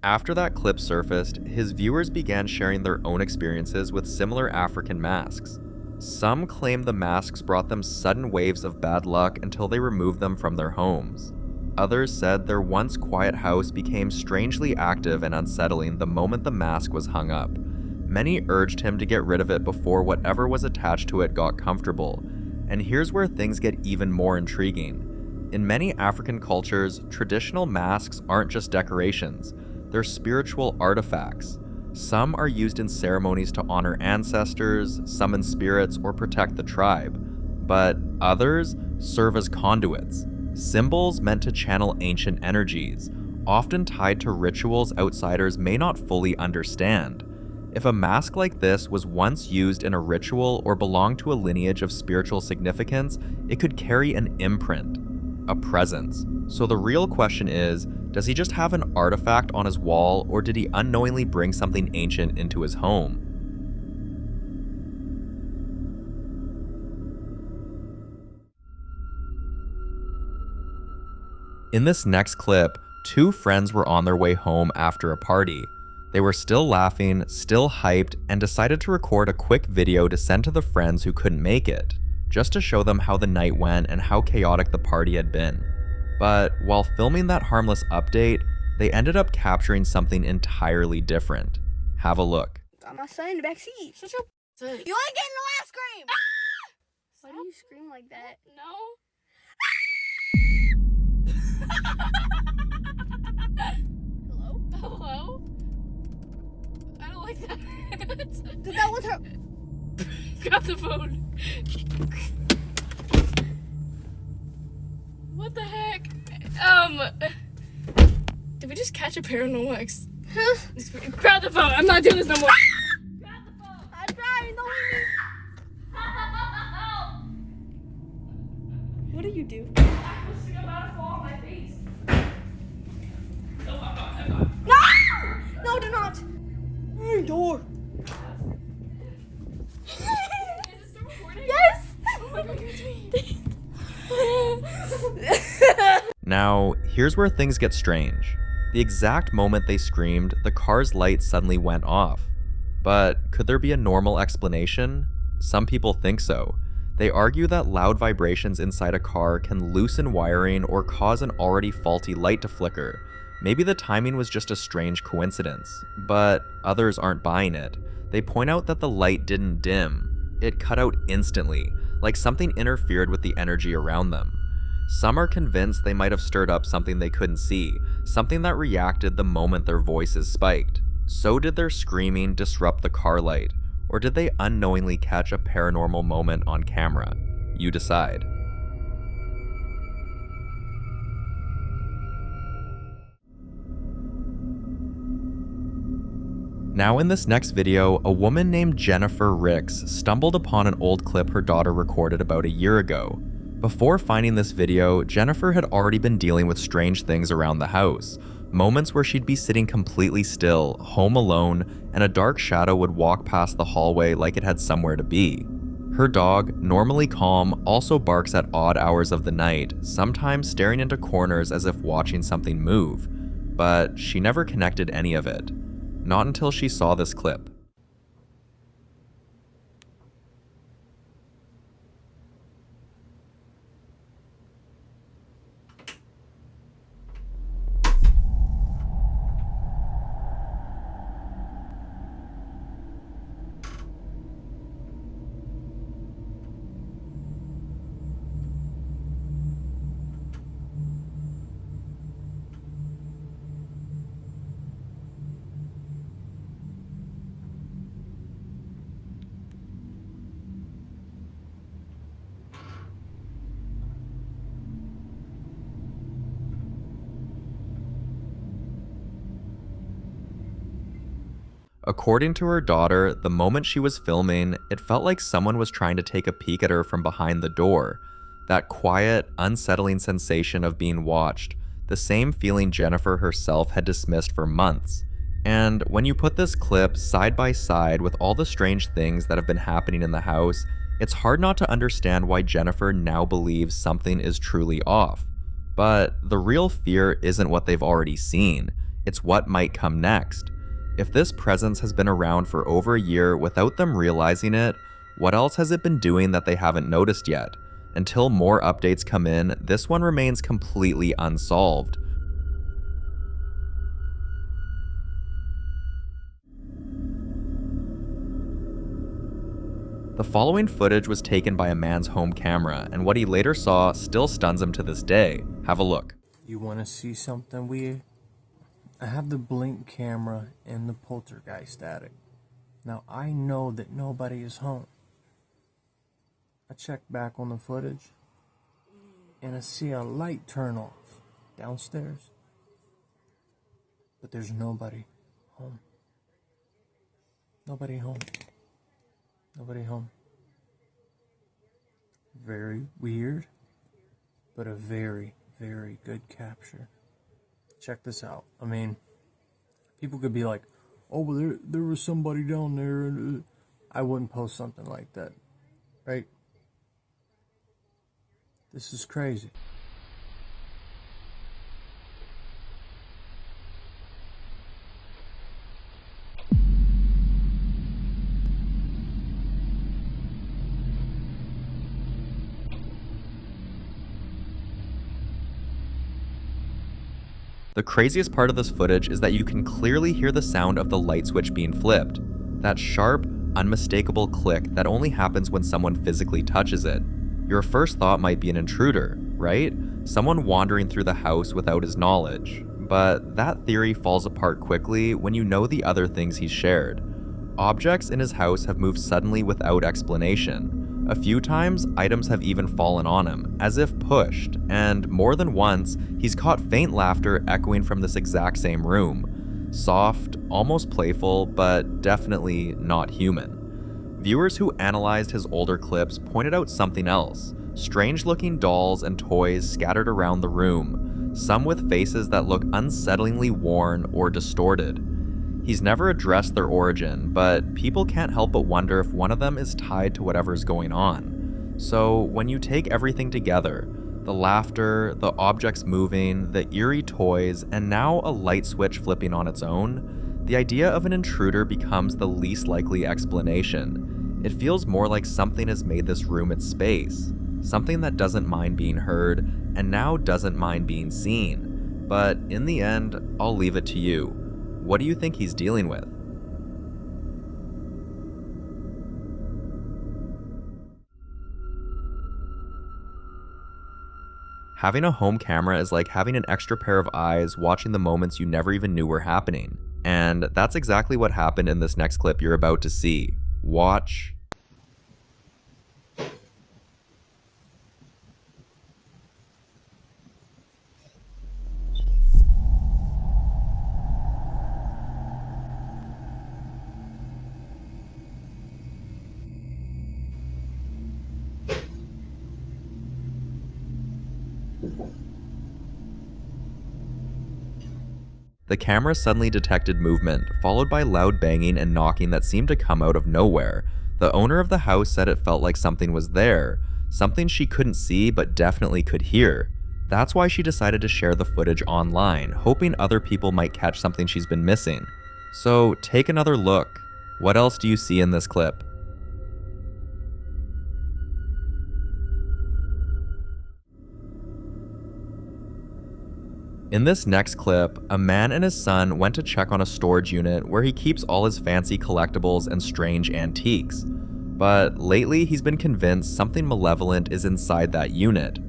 After that clip surfaced, his viewers began sharing their own experiences with similar African masks. Some claimed the masks brought them sudden waves of bad luck until they removed them from their homes. Others said their once quiet house became strangely active and unsettling the moment the mask was hung up. Many urged him to get rid of it before whatever was attached to it got comfortable. And here's where things get even more intriguing. In many African cultures, traditional masks aren't just decorations. They're spiritual artifacts. Some are used in ceremonies to honor ancestors, summon spirits, or protect the tribe. But others serve as conduits, symbols meant to channel ancient energies, often tied to rituals outsiders may not fully understand. If a mask like this was once used in a ritual or belonged to a lineage of spiritual significance, it could carry an imprint, a presence. So the real question is, does he just have an artifact on his wall, or did he unknowingly bring something ancient into his home? In this next clip, two friends were on their way home after a party. They were still laughing, still hyped, and decided to record a quick video to send to the friends who couldn't make it, just to show them how the night went and how chaotic the party had been. But while filming that harmless update, they ended up capturing something entirely different. Have a look. Got my son in the back seat. Shut your You ain't getting no ice cream. Why do you scream like that? No. Hello? Hello? I don't like that. That was her. Grab the phone. What the heck? Did we just catch a paranormal X? Huh? Grab the phone. I'm not doing this no more. Grab the phone. I'm trying. Don't leave me. What do you do? I'm about to fall on my face. No, I'm not. No! No, do not. Hey, door. Is it still recording? Yes! Oh my god, it's me. Now, here's where things get strange. The exact moment they screamed, the car's lights suddenly went off. But could there be a normal explanation? Some people think so. They argue that loud vibrations inside a car can loosen wiring or cause an already faulty light to flicker. Maybe the timing was just a strange coincidence, but others aren't buying it. They point out that the light didn't dim. It cut out instantly, like something interfered with the energy around them. Some are convinced they might have stirred up something they couldn't see, something that reacted the moment their voices spiked. So did their screaming disrupt the car light, or did they unknowingly catch a paranormal moment on camera? You decide. Now in this next video, a woman named Jennifer Ricks stumbled upon an old clip her daughter recorded about a year ago. Before finding this video, Jennifer had already been dealing with strange things around the house. Moments where she'd be sitting completely still, home alone, and a dark shadow would walk past the hallway like it had somewhere to be. Her dog, normally calm, also barks at odd hours of the night, sometimes staring into corners as if watching something move. But she never connected any of it. Not until she saw this clip. According to her daughter, the moment she was filming, it felt like someone was trying to take a peek at her from behind the door. That quiet, unsettling sensation of being watched, the same feeling Jennifer herself had dismissed for months. And when you put this clip side by side with all the strange things that have been happening in the house, it's hard not to understand why Jennifer now believes something is truly off. But the real fear isn't what they've already seen, it's what might come next. If this presence has been around for over a year without them realizing it, what else has it been doing that they haven't noticed yet? Until more updates come in, this one remains completely unsolved. The following footage was taken by a man's home camera, and what he later saw still stuns him to this day. Have a look. You want to see something weird? I have the blink camera and the poltergeist static. Now I know that nobody is home. I check back on the footage and I see a light turn off downstairs, but there's nobody home. Nobody home. Nobody home. Very weird, but a very, very good capture. Check this out. I mean, people could be like, oh, well, there was somebody down there, and I wouldn't post something like that, right? This is crazy. The craziest part of this footage is that you can clearly hear the sound of the light switch being flipped. That sharp, unmistakable click that only happens when someone physically touches it. Your first thought might be an intruder, right? Someone wandering through the house without his knowledge. But that theory falls apart quickly when you know the other things he's shared. objects in his house have moved suddenly without explanation. A few times, items have even fallen on him, as if pushed, and more than once, he's caught faint laughter echoing from this exact same room. Soft, almost playful, but definitely not human. Viewers who analyzed his older clips pointed out something else: strange-looking dolls and toys scattered around the room, some with faces that look unsettlingly worn or distorted. He's never addressed their origin, but people can't help but wonder if one of them is tied to whatever's going on. So when you take everything together, the laughter, the objects moving, the eerie toys, and now a light switch flipping on its own, the idea of an intruder becomes the least likely explanation. It feels more like something has made this room its space, something that doesn't mind being heard, and now doesn't mind being seen. But in the end, I'll leave it to you. What do you think he's dealing with? Having a home camera is like having an extra pair of eyes watching the moments you never even knew were happening. And that's exactly what happened in this next clip you're about to see. Watch. The camera suddenly detected movement, followed by loud banging and knocking that seemed to come out of nowhere. The owner of the house said it felt like something was there, something she couldn't see but definitely could hear. That's why she decided to share the footage online, hoping other people might catch something she's been missing. So take another look. What else do you see in this clip? In this next clip, a man and his son went to check on a storage unit where he keeps all his fancy collectibles and strange antiques. But lately he's been convinced something malevolent is inside that unit.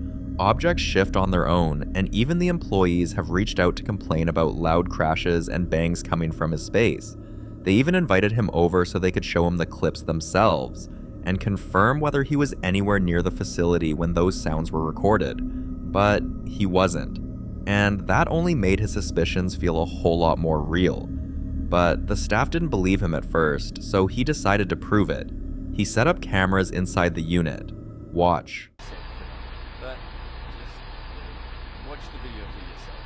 Objects shift on their own, and even the employees have reached out to complain about loud crashes and bangs coming from his space. They even invited him over so they could show him the clips themselves, and confirm whether he was anywhere near the facility when those sounds were recorded. But he wasn't. And that only made his suspicions feel a whole lot more real. But the staff didn't believe him at first, so he decided to prove it. He set up cameras inside the unit. Watch. But just watch the video for yourself.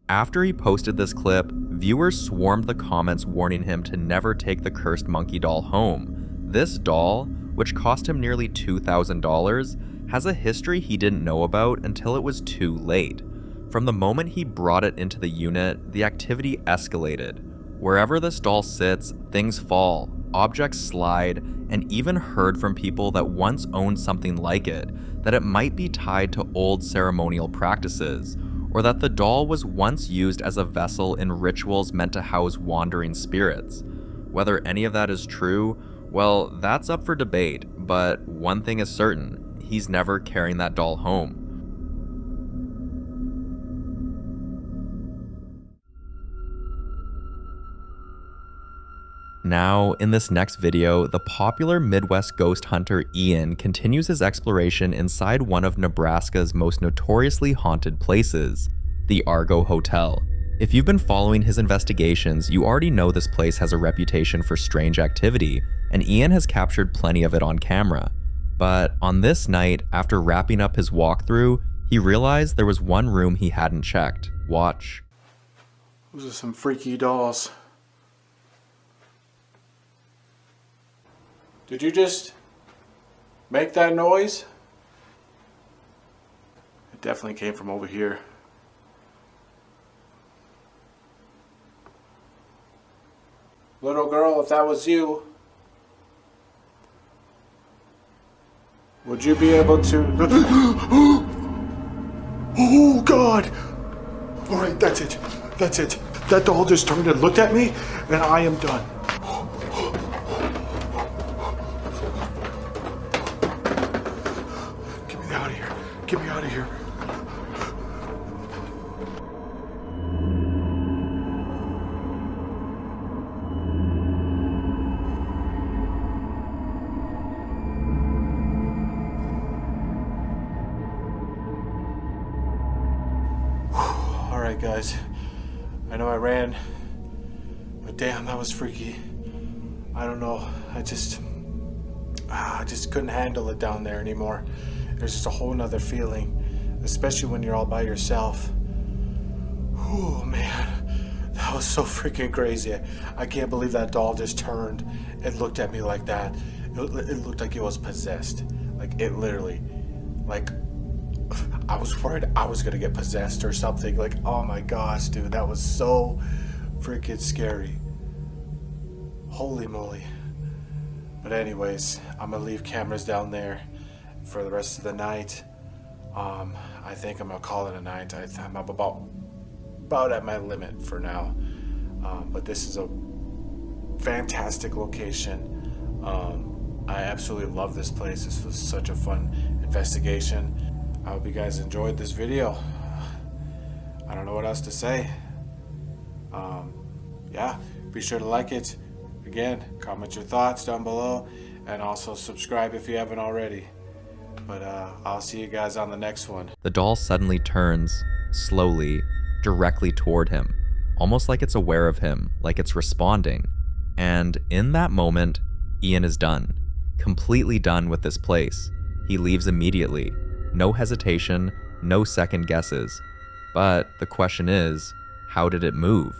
After he posted this clip, viewers swarmed the comments warning him to never take the cursed monkey doll home. This doll, which cost him nearly $2,000, has a history he didn't know about until it was too late. From the moment he brought it into the unit, the activity escalated. Wherever this doll sits, things fall, objects slide, and even heard from people that once owned something like it, that it might be tied to old ceremonial practices, or that the doll was once used as a vessel in rituals meant to house wandering spirits. Whether any of that is true, well, that's up for debate, but one thing is certain, he's never carrying that doll home. Now, in this next video, the popular Midwest ghost hunter Ian continues his exploration inside one of Nebraska's most notoriously haunted places, the Argo Hotel. If you've been following his investigations, you already know this place has a reputation for strange activity, and Ian has captured plenty of it on camera. But on this night, after wrapping up his walkthrough, he realized there was one room he hadn't checked. Watch. Those are some freaky dolls. Did you just make that noise? It definitely came from over here. Little girl, if that was you, would you be able to... Oh, God! Alright, that's it. That's it. That doll just turned and looked at me, and I am done. Get me out of here. Get me out of here. Alright guys, I know I ran, but damn, that was freaky. I don't know, I just couldn't handle it down there anymore. There's just a whole nother feeling, especially when you're all by yourself. Oh man, that was so freaking crazy. I can't believe that doll just turned and looked at me like that. It looked like it was possessed. Like it literally, like I was worried I was gonna get possessed or something. Like, oh my gosh, dude, that was so freaking scary. Holy moly. But anyways, I'm gonna leave cameras down there for the rest of the night. I think I'm gonna call it a night. I'm about at my limit for now. But this is a fantastic location. I absolutely love this place. This was such a fun investigation. I hope you guys enjoyed this video. I don't know what else to say. Yeah, be sure to like it. Again, comment your thoughts down below, and also subscribe if you haven't already. But I'll see you guys on the next one. The doll suddenly turns, slowly, directly toward him, almost like it's aware of him, like it's responding. And in that moment, Ian is done. Completely done with this place. He leaves immediately. No hesitation, no second guesses. But the question is, how did it move?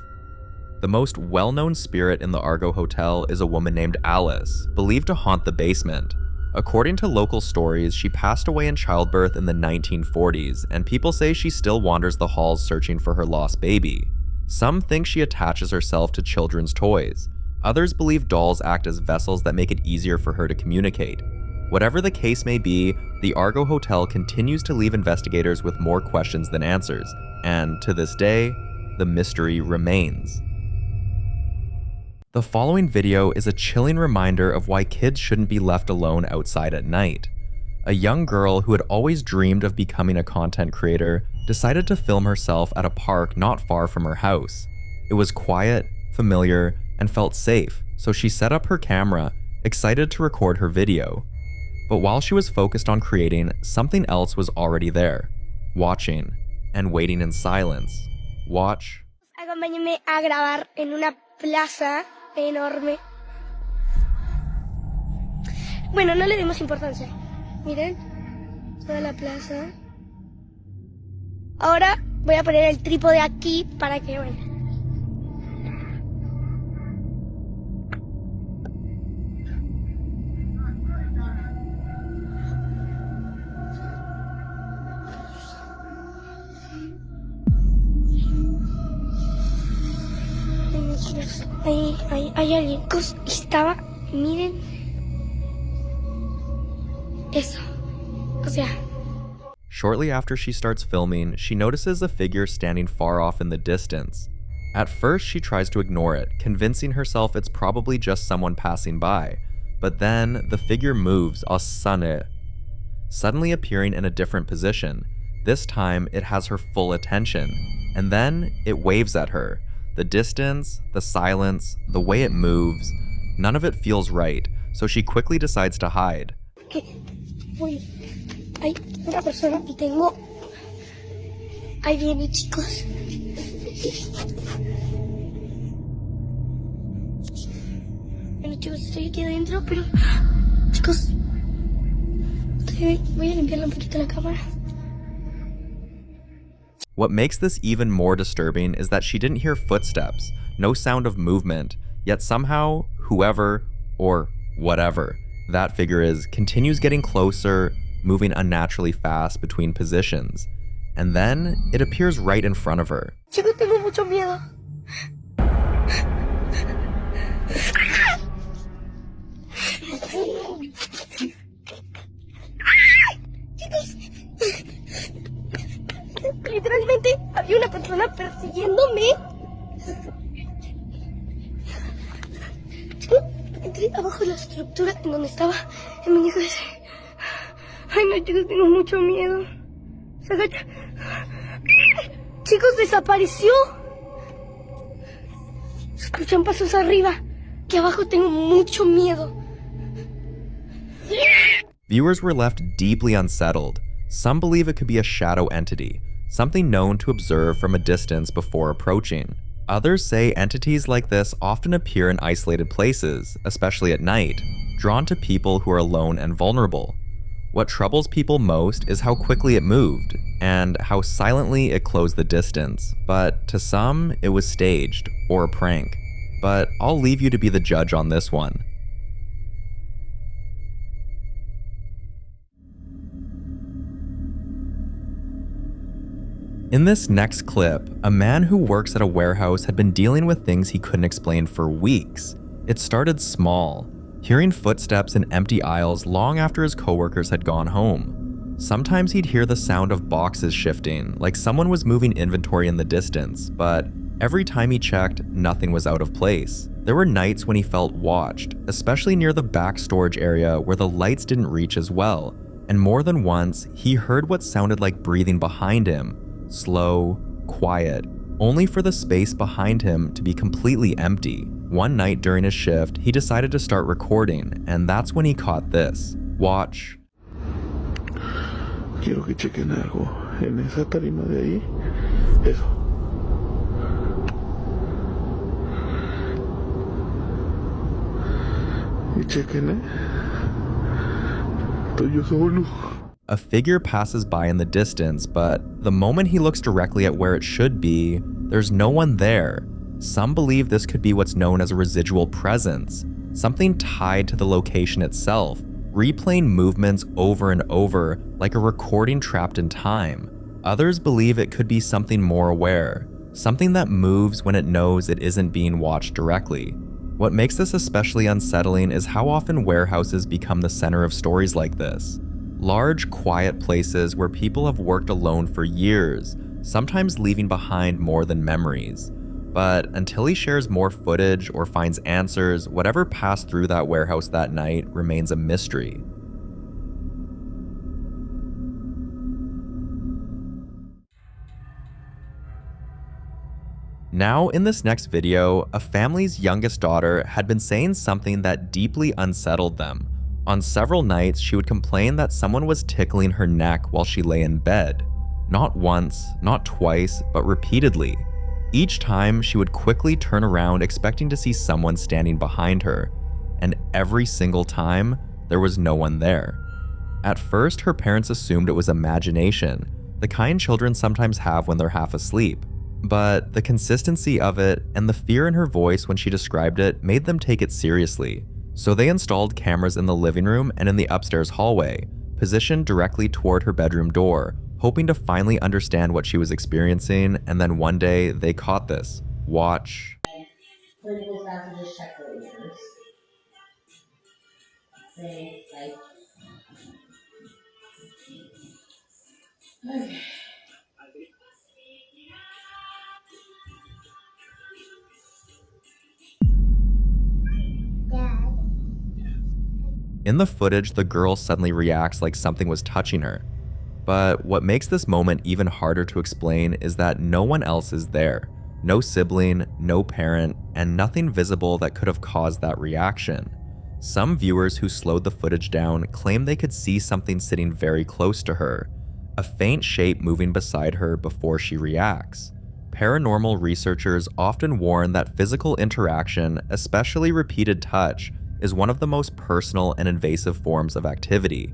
The most well-known spirit in the Argo Hotel is a woman named Alice, believed to haunt the basement. According to local stories, she passed away in childbirth in the 1940s, and people say she still wanders the halls searching for her lost baby. Some think she attaches herself to children's toys. Others believe dolls act as vessels that make it easier for her to communicate. Whatever the case may be, the Argo Hotel continues to leave investigators with more questions than answers, and to this day, the mystery remains. The following video is a chilling reminder of why kids shouldn't be left alone outside at night. A young girl who had always dreamed of becoming a content creator decided to film herself at a park not far from her house. It was quiet, familiar, and felt safe, so she set up her camera, excited to record her video. But while she was focused on creating, something else was already there, watching, and waiting in silence. Watch. Acompáñenme a grabar en una plaza enorme. Bueno, no le demos importancia. Miren, toda la plaza. Ahora voy a poner el trípode aquí para que, bueno. Ahí hay alguien. Estaba, miren. Eso. O sea. Shortly after she starts filming, she notices a figure standing far off in the distance. At first, she tries to ignore it, convincing herself it's probably just someone passing by. But then, the figure moves, suddenly appearing in a different position. This time, it has her full attention. And then, it waves at her. The distance, the silence, the way it moves, none of it feels right, so she quickly decides to hide. Uy, hay una persona y tengo... Ahí viene, chicos. Bueno, chicos, estoy aquí adentro, pero... Chicos... Voy a limpiarle un poquito la cámara. What makes this even more disturbing is that she didn't hear footsteps, no sound of movement, yet somehow, whoever, or whatever that figure is, continues getting closer, moving unnaturally fast between positions. And then, it appears right in front of her. Chicos, tengo mucho miedo. Chicos, literalmente había una persona persiguiéndome. Entré abajo de la estructura en donde estaba el muñeco ese. Ay no, chicos, tengo mucho miedo. Se agacha. Chicos, desapareció. Se escuchan pasos arriba. Aquí abajo tengo mucho miedo. Viewers were left deeply unsettled. Some believe it could be a shadow entity, something known to observe from a distance before approaching. Others say entities like this often appear in isolated places, especially at night, drawn to people who are alone and vulnerable. What troubles people most is how quickly it moved, and how silently it closed the distance, but to some, it was staged, or a prank. But I'll leave you to be the judge on this one. In this next clip, a man who works at a warehouse had been dealing with things he couldn't explain for weeks. It started small, hearing footsteps in empty aisles long after his coworkers had gone home. Sometimes he'd hear the sound of boxes shifting, like someone was moving inventory in the distance, but every time he checked, nothing was out of place. There were nights when he felt watched, especially near the back storage area where the lights didn't reach as well, and more than once, he heard what sounded like breathing behind him. Slow, quiet, only for the space behind him to be completely empty. One night during his shift, he decided to start recording, and that's when he caught this. Watch. Quiero que chequen algo en esa tarima de ahí. Eso. Y chequen, estoy yo solo. A figure passes by in the distance, but the moment he looks directly at where it should be, there's no one there. Some believe this could be what's known as a residual presence, something tied to the location itself, replaying movements over and over like a recording trapped in time. Others believe it could be something more aware, something that moves when it knows it isn't being watched directly. What makes this especially unsettling is how often warehouses become the center of stories like this. Large, quiet places where people have worked alone for years, sometimes leaving behind more than memories. But until he shares more footage or finds answers, whatever passed through that warehouse that night remains a mystery. Now, in this next video, a family's youngest daughter had been saying something that deeply unsettled them. On several nights, she would complain that someone was tickling her neck while she lay in bed. Not once, not twice, but repeatedly. Each time, she would quickly turn around expecting to see someone standing behind her, and every single time, there was no one there. At first, her parents assumed it was imagination, the kind children sometimes have when they're half asleep. But the consistency of it and the fear in her voice when she described it made them take it seriously. So they installed cameras in the living room and in the upstairs hallway, positioned directly toward her bedroom door, hoping to finally understand what she was experiencing, and then one day they caught this. Watch. Okay. In the footage, the girl suddenly reacts like something was touching her. But what makes this moment even harder to explain is that no one else is there. No sibling, no parent, and nothing visible that could have caused that reaction. Some viewers who slowed the footage down claim they could see something sitting very close to her, a faint shape moving beside her before she reacts. Paranormal researchers often warn that physical interaction, especially repeated touch, is one of the most personal and invasive forms of activity.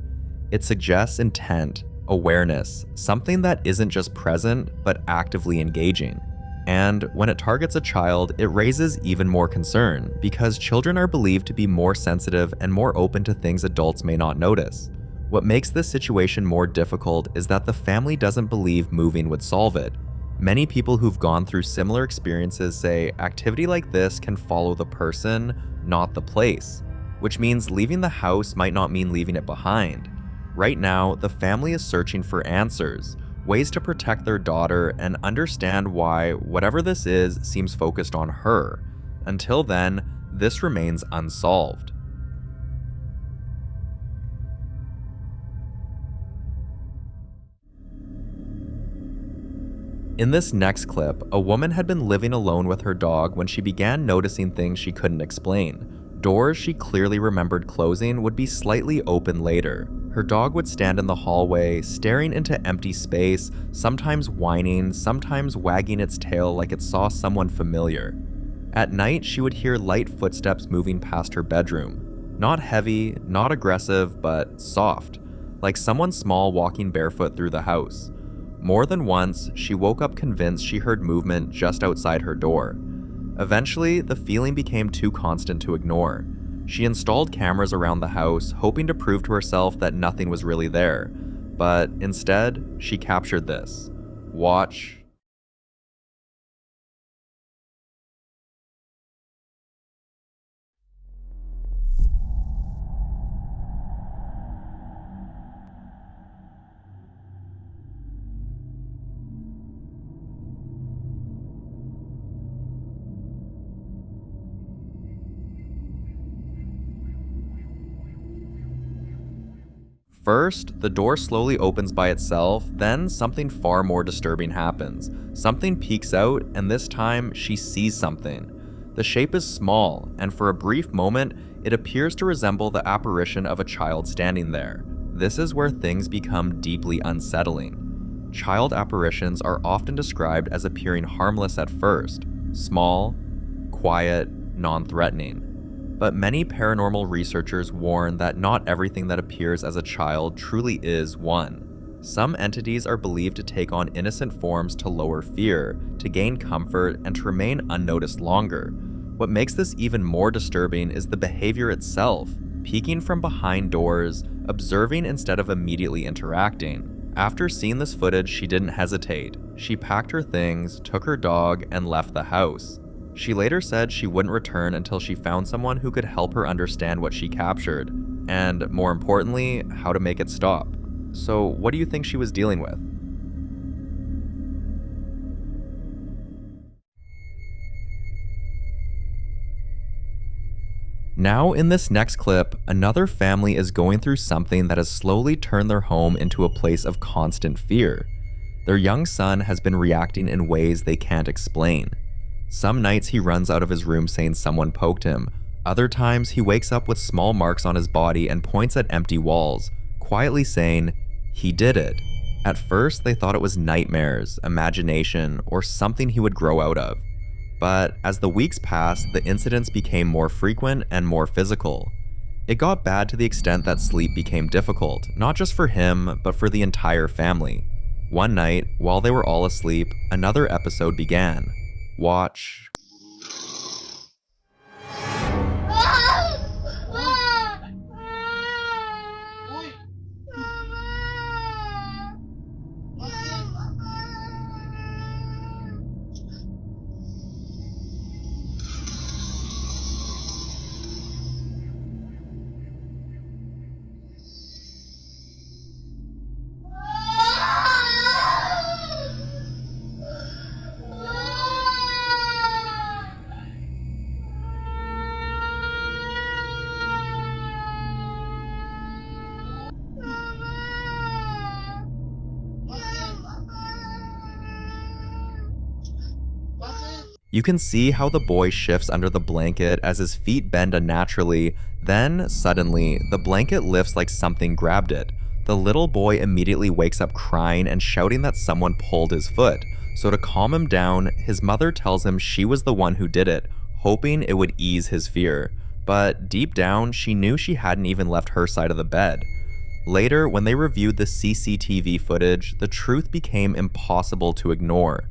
It suggests intent, awareness, something that isn't just present, but actively engaging. And when it targets a child, it raises even more concern, because children are believed to be more sensitive and more open to things adults may not notice. What makes this situation more difficult is that the family doesn't believe moving would solve it. Many people who've gone through similar experiences say activity like this can follow the person, not the place. which means leaving the house might not mean leaving it behind. Right now, the family is searching for answers, ways to protect their daughter, and understand why whatever this is seems focused on her. Until then, this remains unsolved. In this next clip, a woman had been living alone with her dog when she began noticing things she couldn't explain. Doors she clearly remembered closing would be slightly open later. Her dog would stand in the hallway, staring into empty space, sometimes whining, sometimes wagging its tail like it saw someone familiar. At night, she would hear light footsteps moving past her bedroom. Not heavy, not aggressive, but soft, like someone small walking barefoot through the house. More than once, she woke up convinced she heard movement just outside her door. Eventually, the feeling became too constant to ignore. She installed cameras around the house, hoping to prove to herself that nothing was really there. But instead, she captured this. Watch. First, the door slowly opens by itself, then something far more disturbing happens. Something peeks out, and this time, she sees something. The shape is small, and for a brief moment, it appears to resemble the apparition of a child standing there. This is where things become deeply unsettling. Child apparitions are often described as appearing harmless at first, small, quiet, non-threatening. But many paranormal researchers warn that not everything that appears as a child truly is one. Some entities are believed to take on innocent forms to lower fear, to gain comfort, and to remain unnoticed longer. What makes this even more disturbing is the behavior itself, peeking from behind doors, observing instead of immediately interacting. After seeing this footage, she didn't hesitate. She packed her things, took her dog, and left the house. She later said she wouldn't return until she found someone who could help her understand what she captured, and more importantly, how to make it stop. So what do you think she was dealing with? Now in this next clip, another family is going through something that has slowly turned their home into a place of constant fear. Their young son has been reacting in ways they can't explain. Some nights he runs out of his room saying someone poked him. Other times he wakes up with small marks on his body and points at empty walls, quietly saying, "He did it." At first they thought it was nightmares, imagination, or something he would grow out of. But as the weeks passed, the incidents became more frequent and more physical. It got bad to the extent that sleep became difficult, not just for him, but for the entire family. One night, while they were all asleep, another episode began. Watch. You can see how the boy shifts under the blanket as his feet bend unnaturally, then, suddenly, the blanket lifts like something grabbed it. The little boy immediately wakes up crying and shouting that someone pulled his foot, so to calm him down, his mother tells him she was the one who did it, hoping it would ease his fear. But deep down, she knew she hadn't even left her side of the bed. Later, when they reviewed the CCTV footage, the truth became impossible to ignore.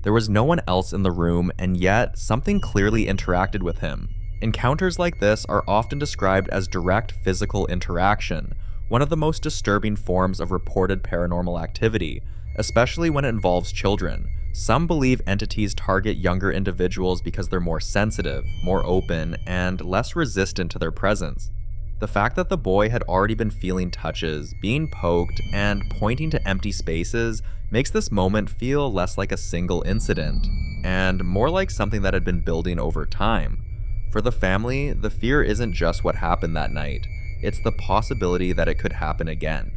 There was no one else in the room, and yet something clearly interacted with him. Encounters like this are often described as direct physical interaction, one of the most disturbing forms of reported paranormal activity, especially when it involves children. Some believe entities target younger individuals because they're more sensitive, more open, and less resistant to their presence. The fact that the boy had already been feeling touches, being poked, and pointing to empty spaces makes this moment feel less like a single incident, and more like something that had been building over time. For the family, the fear isn't just what happened that night, it's the possibility that it could happen again.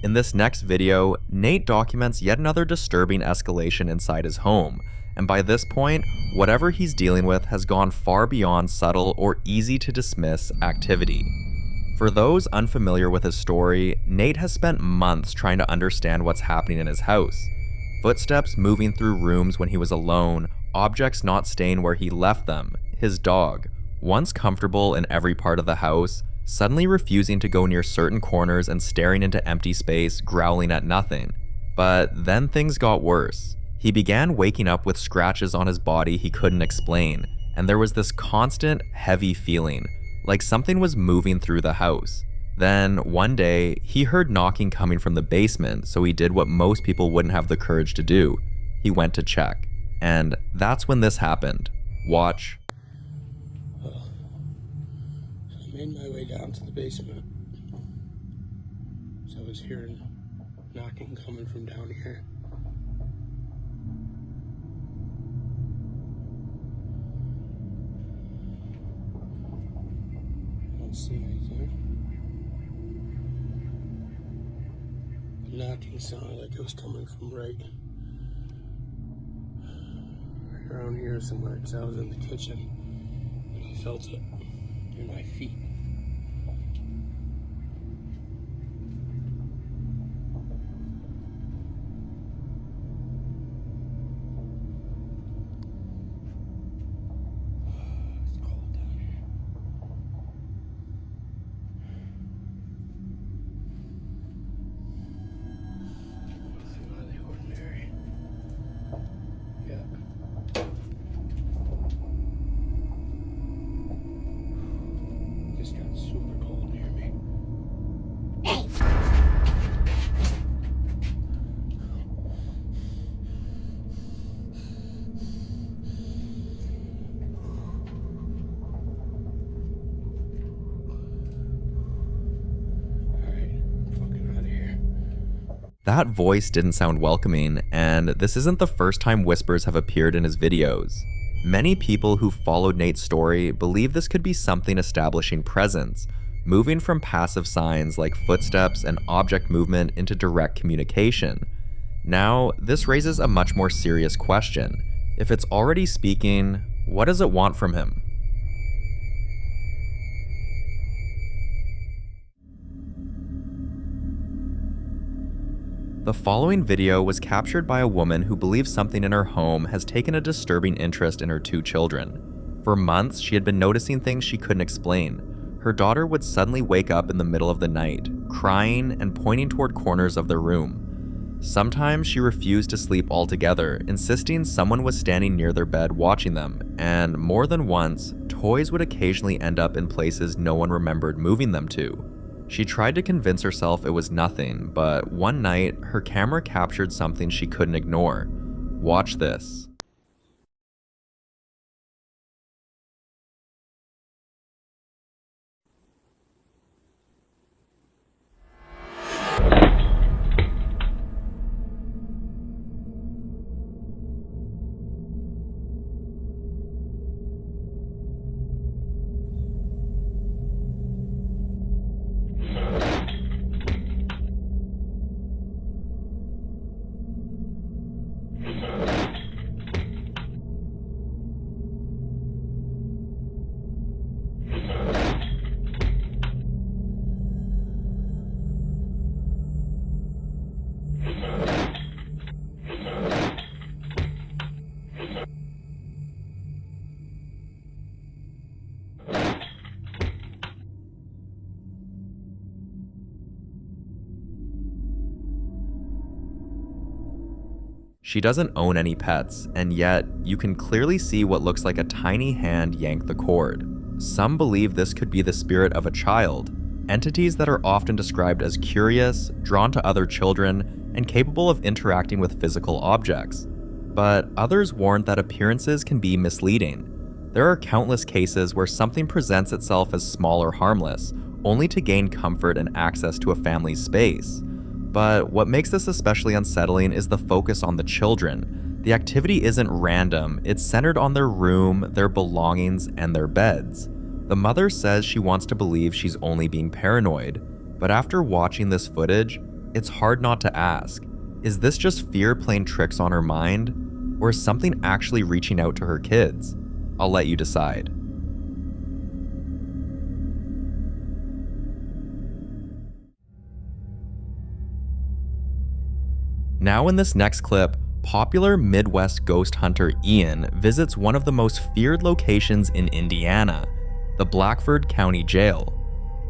In this next video, Nate documents yet another disturbing escalation inside his home, and by this point, whatever he's dealing with has gone far beyond subtle or easy to dismiss activity. For those unfamiliar with his story, Nate has spent months trying to understand what's happening in his house. Footsteps moving through rooms when he was alone, objects not staying where he left them, his dog, once comfortable in every part of the house, suddenly refusing to go near certain corners and staring into empty space, growling at nothing. But then things got worse. He began waking up with scratches on his body he couldn't explain, and there was this constant, heavy feeling, like something was moving through the house. Then, one day, he heard knocking coming from the basement, so he did what most people wouldn't have the courage to do. He went to check. And that's when this happened. Watch. I made my way down to the basement. So I was hearing knocking coming from down here. I don't see anything. The knocking sounded like it was coming from right around here somewhere, because I was in the kitchen and I felt it in my feet. That voice didn't sound welcoming, and this isn't the first time whispers have appeared in his videos. Many people who followed Nate's story believe this could be something establishing presence, moving from passive signs like footsteps and object movement into direct communication. Now, this raises a much more serious question. If it's already speaking, what does it want from him? The following video was captured by a woman who believes something in her home has taken a disturbing interest in her two children. For months, she had been noticing things she couldn't explain. Her daughter would suddenly wake up in the middle of the night, crying and pointing toward corners of their room. Sometimes she refused to sleep altogether, insisting someone was standing near their bed watching them, and more than once, toys would occasionally end up in places no one remembered moving them to. She tried to convince herself it was nothing, but one night, her camera captured something she couldn't ignore. Watch this. She doesn't own any pets, and yet you can clearly see what looks like a tiny hand yank the cord. Some believe this could be the spirit of a child, entities that are often described as curious, drawn to other children, and capable of interacting with physical objects. But others warn that appearances can be misleading. There are countless cases where something presents itself as small or harmless, only to gain comfort and access to a family's space. But what makes this especially unsettling is the focus on the children. The activity isn't random, it's centered on their room, their belongings, and their beds. The mother says she wants to believe she's only being paranoid, but after watching this footage, it's hard not to ask, is this just fear playing tricks on her mind, or is something actually reaching out to her kids? I'll let you decide. Now in this next clip, popular Midwest ghost hunter Ian visits one of the most feared locations in Indiana, the Blackford County Jail.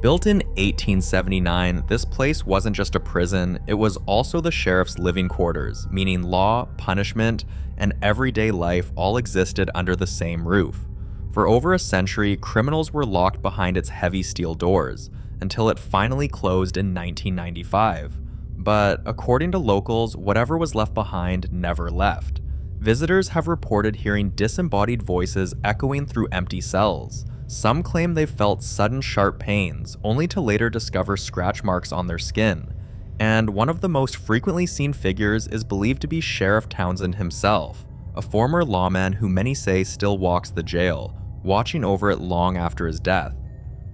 Built in 1879, this place wasn't just a prison, it was also the sheriff's living quarters, meaning law, punishment, and everyday life all existed under the same roof. For over a century, criminals were locked behind its heavy steel doors, until it finally closed in 1995. But according to locals, whatever was left behind never left. Visitors have reported hearing disembodied voices echoing through empty cells. Some claim they felt sudden sharp pains, only to later discover scratch marks on their skin. And one of the most frequently seen figures is believed to be Sheriff Townsend himself, a former lawman who many say still walks the jail, watching over it long after his death.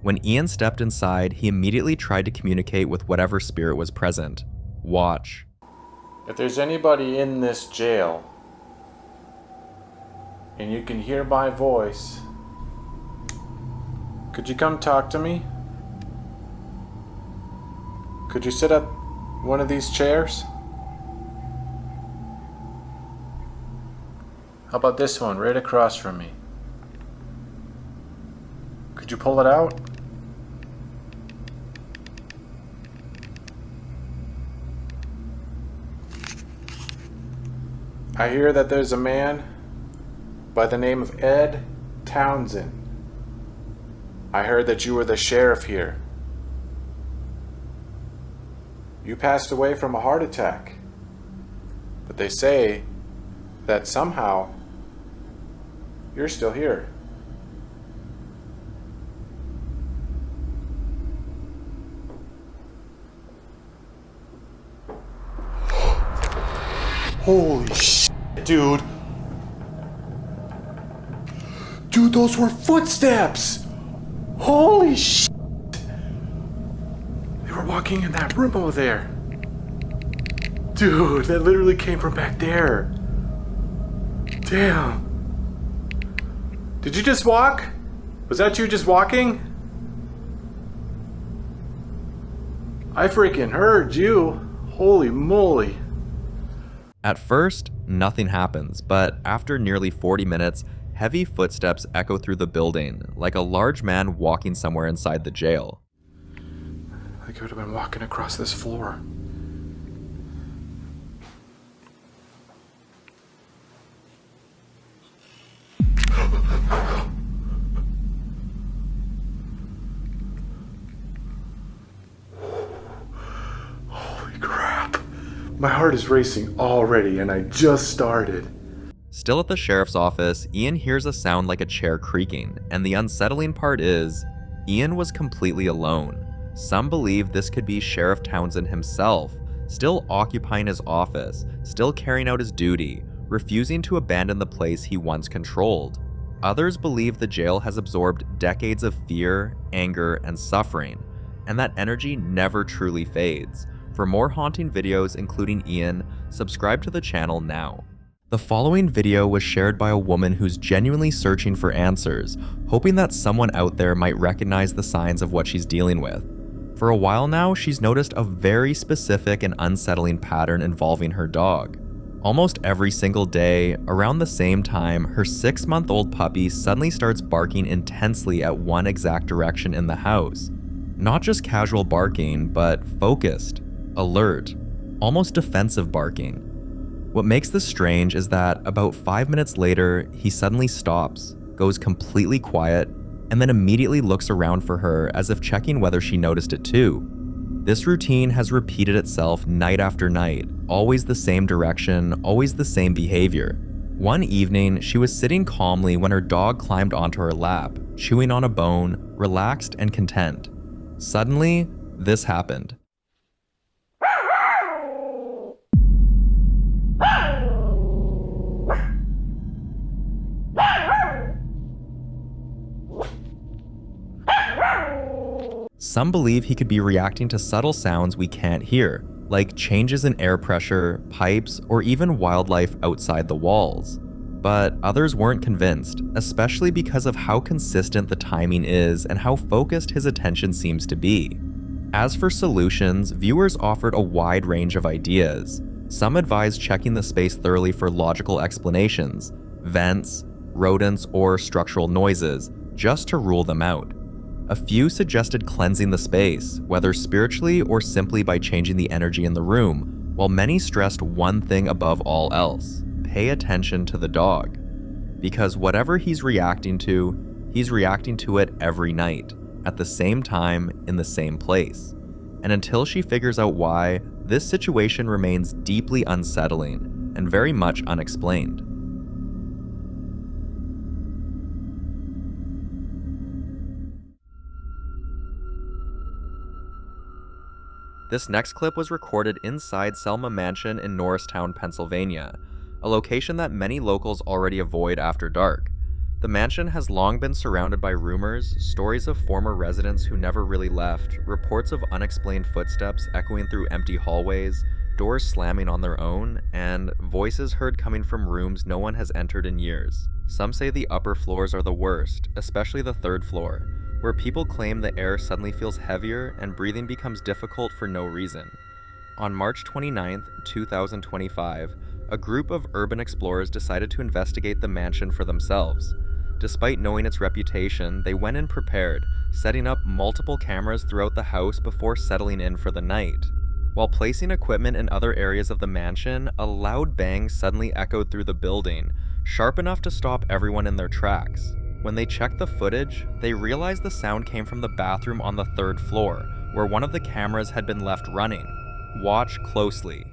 When Ian stepped inside, he immediately tried to communicate with whatever spirit was present. Watch. If there's anybody in this jail, and you can hear my voice, could you come talk to me? Could you sit at one of these chairs? How about this one, right across from me? Could you pull it out? I hear that there's a man by the name of Ed Townsend. I heard that you were the sheriff here. You passed away from a heart attack. But they say that somehow you're still here. Holy shit, dude. Dude, those were footsteps. Holy shit. They were walking in that room over there. Dude, that literally came from back there. Damn. Did you just walk? Was that you just walking? I freaking heard you. Holy moly. At first, nothing happens, but after nearly 40 minutes, heavy footsteps echo through the building, like a large man walking somewhere inside the jail. I could have been walking across this floor. Holy crap. My heart is racing already, and I just started. Still at the sheriff's office, Ian hears a sound like a chair creaking, and the unsettling part is, Ian was completely alone. Some believe this could be Sheriff Townsend himself, still occupying his office, still carrying out his duty, refusing to abandon the place he once controlled. Others believe the jail has absorbed decades of fear, anger, and suffering, and that energy never truly fades. For more haunting videos including Ian, subscribe to the channel now. The following video was shared by a woman who's genuinely searching for answers, hoping that someone out there might recognize the signs of what she's dealing with. For a while now, she's noticed a very specific and unsettling pattern involving her dog. Almost every single day, around the same time, her 6-month-old puppy suddenly starts barking intensely at one exact direction in the house. Not just casual barking, but focused, alert, almost defensive barking. What makes this strange is that about 5 minutes later, he suddenly stops, goes completely quiet, and then immediately looks around for her as if checking whether she noticed it too. This routine has repeated itself night after night, always the same direction, always the same behavior. One evening, she was sitting calmly when her dog climbed onto her lap, chewing on a bone, relaxed and content. Suddenly, this happened. Some believe he could be reacting to subtle sounds we can't hear, like changes in air pressure, pipes, or even wildlife outside the walls. But others weren't convinced, especially because of how consistent the timing is and how focused his attention seems to be. As for solutions, viewers offered a wide range of ideas. Some advised checking the space thoroughly for logical explanations, vents, rodents, or structural noises, just to rule them out. A few suggested cleansing the space, whether spiritually or simply by changing the energy in the room, while many stressed one thing above all else: pay attention to the dog. Because whatever he's reacting to it every night, at the same time, in the same place. And until she figures out why, this situation remains deeply unsettling and very much unexplained. This next clip was recorded inside Selma Mansion in Norristown, Pennsylvania, a location that many locals already avoid after dark. The mansion has long been surrounded by rumors, stories of former residents who never really left, reports of unexplained footsteps echoing through empty hallways, doors slamming on their own, and voices heard coming from rooms no one has entered in years. Some say the upper floors are the worst, especially the third floor, where people claim the air suddenly feels heavier and breathing becomes difficult for no reason. On March 29, 2025, a group of urban explorers decided to investigate the mansion for themselves. Despite knowing its reputation, they went in prepared, setting up multiple cameras throughout the house before settling in for the night. While placing equipment in other areas of the mansion, a loud bang suddenly echoed through the building, sharp enough to stop everyone in their tracks. When they checked the footage, they realized the sound came from the bathroom on the third floor, where one of the cameras had been left running. Watch closely.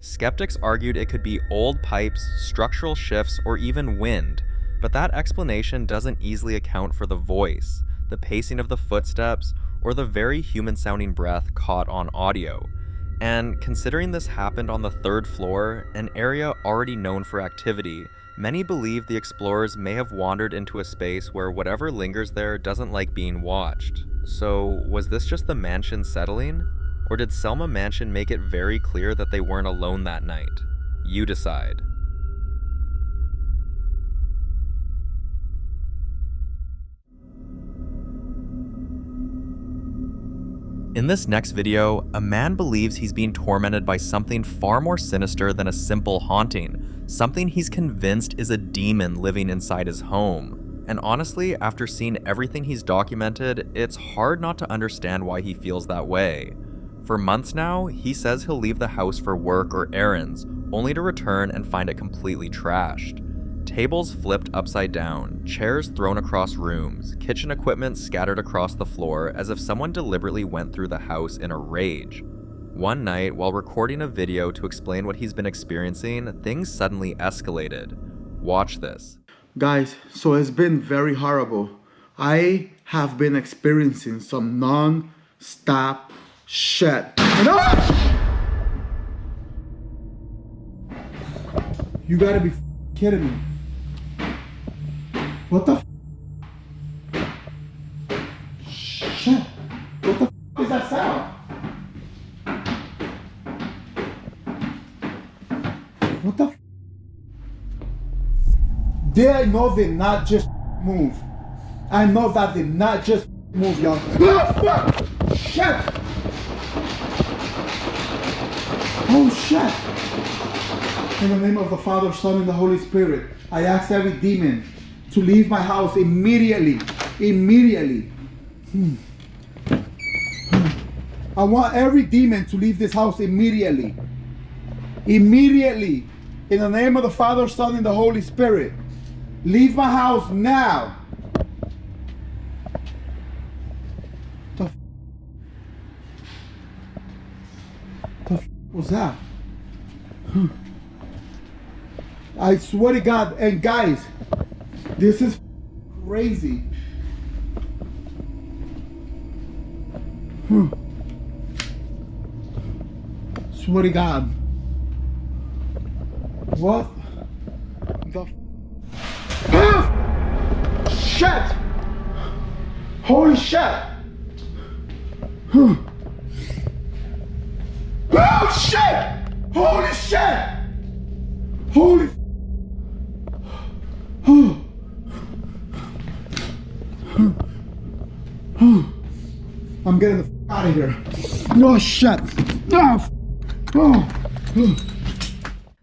Skeptics argued it could be old pipes, structural shifts, or even wind, but that explanation doesn't easily account for the voice, the pacing of the footsteps, or the very human-sounding breath caught on audio. And considering this happened on the third floor, an area already known for activity, many believe the explorers may have wandered into a space where whatever lingers there doesn't like being watched. So, was this just the mansion settling? Or did Selma Mansion make it very clear that they weren't alone that night? You decide. In this next video, a man believes he's being tormented by something far more sinister than a simple haunting, something he's convinced is a demon living inside his home. And honestly, after seeing everything he's documented, it's hard not to understand why he feels that way. For months now, he says he'll leave the house for work or errands, only to return and find it completely trashed. Tables flipped upside down, chairs thrown across rooms, kitchen equipment scattered across the floor as if someone deliberately went through the house in a rage. One night, while recording a video to explain what he's been experiencing, things suddenly escalated. Watch this. Guys, so it's been very horrible. I have been experiencing some non-stop shit. You gotta be kidding me. What the shit? What the is that sound? What the I know did not just move. I know that did not just move, y'all. Shit! Oh shit! In the name of the Father, Son, and the Holy Spirit, I ask every demon to leave my house immediately. Immediately. I want every demon to leave this house immediately. Immediately. In the name of the Father, Son, and the Holy Spirit. Leave my house now. The was that? I swear to God, and guys, this is crazy. Swear to God. What the shit! Holy shit! Oh shit! Holy shit! Holy I'm getting the out of here. Oh shit!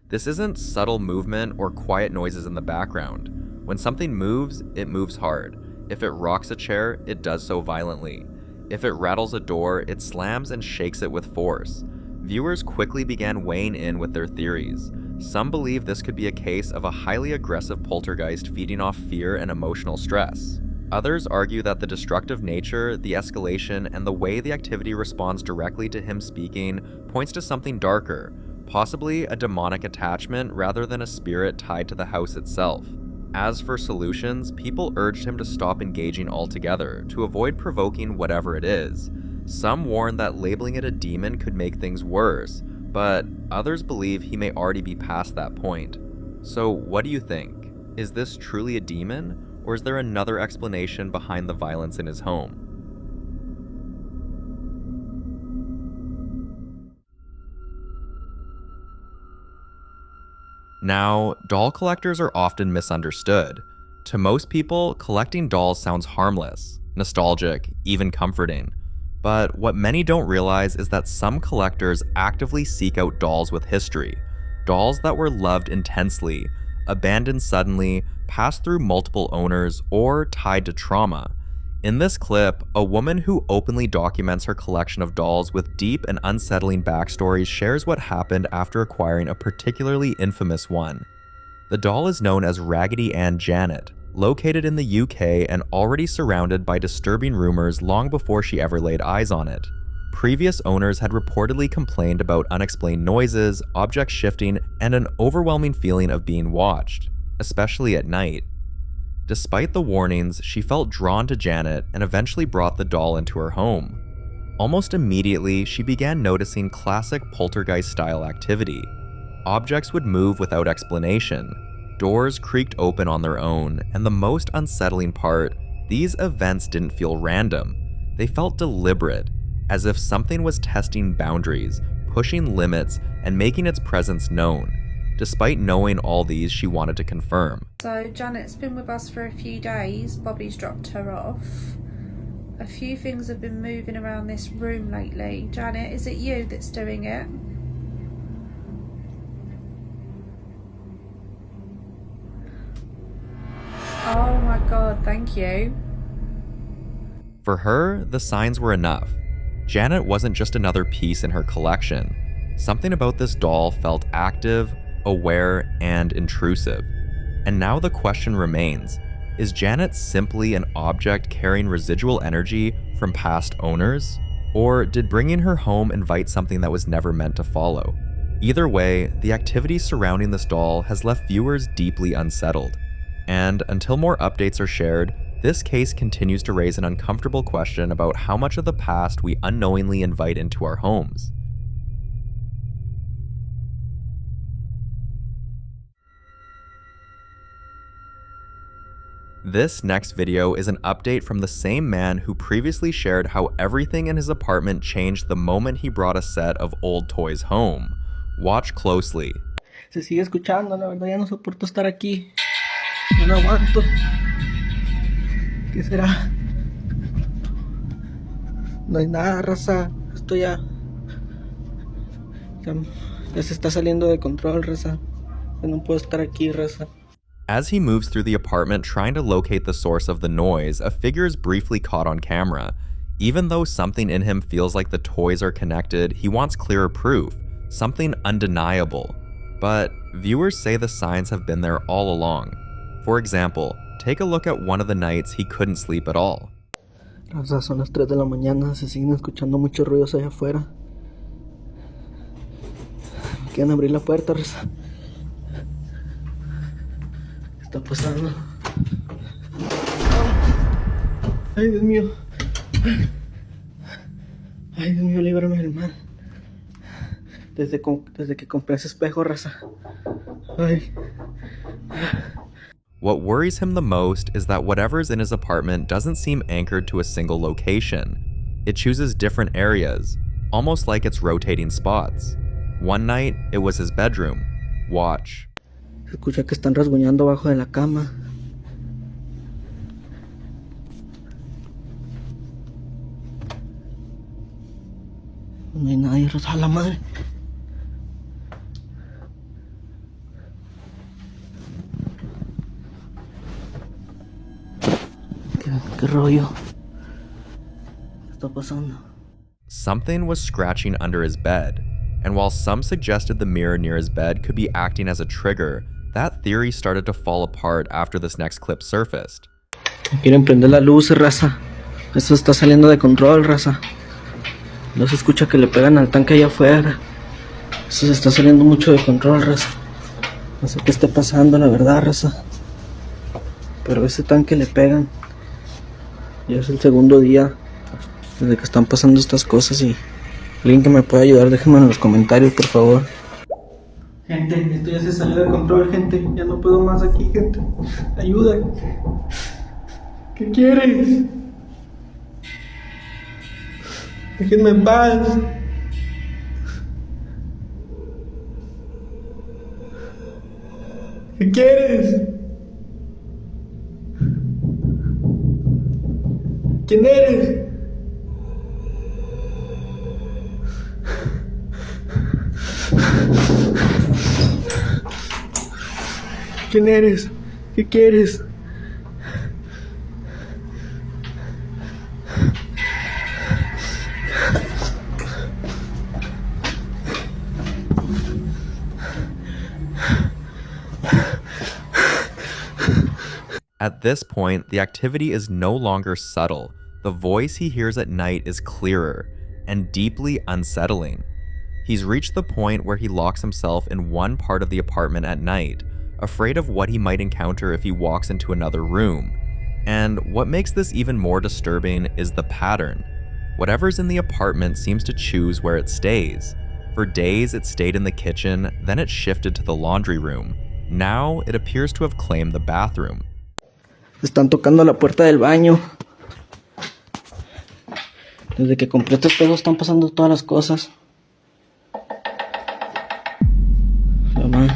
This isn't subtle movement or quiet noises in the background. When something moves, it moves hard. If it rocks a chair, it does so violently. If it rattles a door, it slams and shakes it with force. Viewers quickly began weighing in with their theories. Some believe this could be a case of a highly aggressive poltergeist feeding off fear and emotional stress. Others argue that the destructive nature, the escalation, and the way the activity responds directly to him speaking points to something darker, possibly a demonic attachment rather than a spirit tied to the house itself. As for solutions, people urged him to stop engaging altogether to avoid provoking whatever it is. Some warned that labeling it a demon could make things worse, but others believe he may already be past that point. So what do you think? Is this truly a demon, or is there another explanation behind the violence in his home? Now, doll collectors are often misunderstood. To most people, collecting dolls sounds harmless, nostalgic, even comforting. But what many don't realize is that some collectors actively seek out dolls with history. Dolls that were loved intensely, abandoned suddenly, passed through multiple owners, or tied to trauma. In this clip, a woman who openly documents her collection of dolls with deep and unsettling backstories shares what happened after acquiring a particularly infamous one. The doll is known as Raggedy and Janet, located in the UK and already surrounded by disturbing rumors long before she ever laid eyes on it. Previous owners had reportedly complained about unexplained noises, objects shifting, and an overwhelming feeling of being watched, especially at night. Despite the warnings, she felt drawn to Janet and eventually brought the doll into her home. Almost immediately, she began noticing classic poltergeist-style activity. Objects would move without explanation. Doors creaked open on their own, and the most unsettling part, these events didn't feel random. They felt deliberate, as if something was testing boundaries, pushing limits, and making its presence known. Despite knowing all these, she wanted to confirm. So Janet's been with us for a few days. Bobby's dropped her off. A few things have been moving around this room lately. Janet, is it you that's doing it? Oh my god, thank you. For her, the signs were enough. Janet wasn't just another piece in her collection. Something about this doll felt active, aware, and intrusive. And now the question remains, is Janet simply an object carrying residual energy from past owners? Or did bringing her home invite something that was never meant to follow? Either way, the activity surrounding this doll has left viewers deeply unsettled. And until more updates are shared, this case continues to raise an uncomfortable question about how much of the past we unknowingly invite into our homes. This next video is an update from the same man who previously shared how everything in his apartment changed the moment he brought a set of old toys home. Watch closely. Se sigue escuchando, la verdad ya no soporto estar aquí. Ya no aguanto. ¿Qué será? No hay nada, raza. Esto ya se está saliendo de control, raza. Ya no puedo estar aquí, raza. As he moves through the apartment trying to locate the source of the noise, a figure is briefly caught on camera. Even though something in him feels like the toys are connected, he wants clearer proof, something undeniable. But viewers say the signs have been there all along. For example, take a look at one of the nights he couldn't sleep at all. Raza, son las 3 de la mañana, se siguen escuchando muchos ruidos allá afuera. Quieren abrir la puerta, raza. ¿Qué está pasando? Ay, Dios mío. Ay, Dios mío, líbrame del mal. Desde que compré ese espejo, raza. Ay. What worries him the most is that whatever's in his apartment doesn't seem anchored to a single location. It chooses different areas, almost like it's rotating spots. One night, it was his bedroom. Watch. Se escucha que están rasguñando abajo de la cama. No hay nadie, raza, a la madre. ¿Qué rollo? ¿Qué está pasando? Something was scratching under his bed, and while some suggested the mirror near his bed could be acting as a trigger, that theory started to fall apart after this next clip surfaced. Quieren prender la luz, raza. Esto está saliendo de control, raza. No se escucha que le pegan al tanque allá afuera. Esto se está saliendo mucho de control, raza. No sé qué está pasando, la verdad, raza. Pero ese tanque le pegan. Ya es el segundo día desde que están pasando estas cosas y alguien que me pueda ayudar, déjenme en los comentarios, por favor. Gente, esto ya se salió de control, gente. Ya no puedo más aquí, gente. Ayuda. ¿Qué quieres? Déjenme en paz. ¿Qué quieres? ¿Quién eres? ¿Quién eres? ¿Qué quieres? At this point, the activity is no longer subtle. The voice he hears at night is clearer and deeply unsettling. He's reached the point where he locks himself in one part of the apartment at night, afraid of what he might encounter if he walks into another room. And what makes this even more disturbing is the pattern. Whatever's in the apartment seems to choose where it stays. For days, it stayed in the kitchen, then it shifted to the laundry room. Now, it appears to have claimed the bathroom. Están tocando la puerta del baño. Desde que compré este espejo están pasando todas las cosas. Mamá.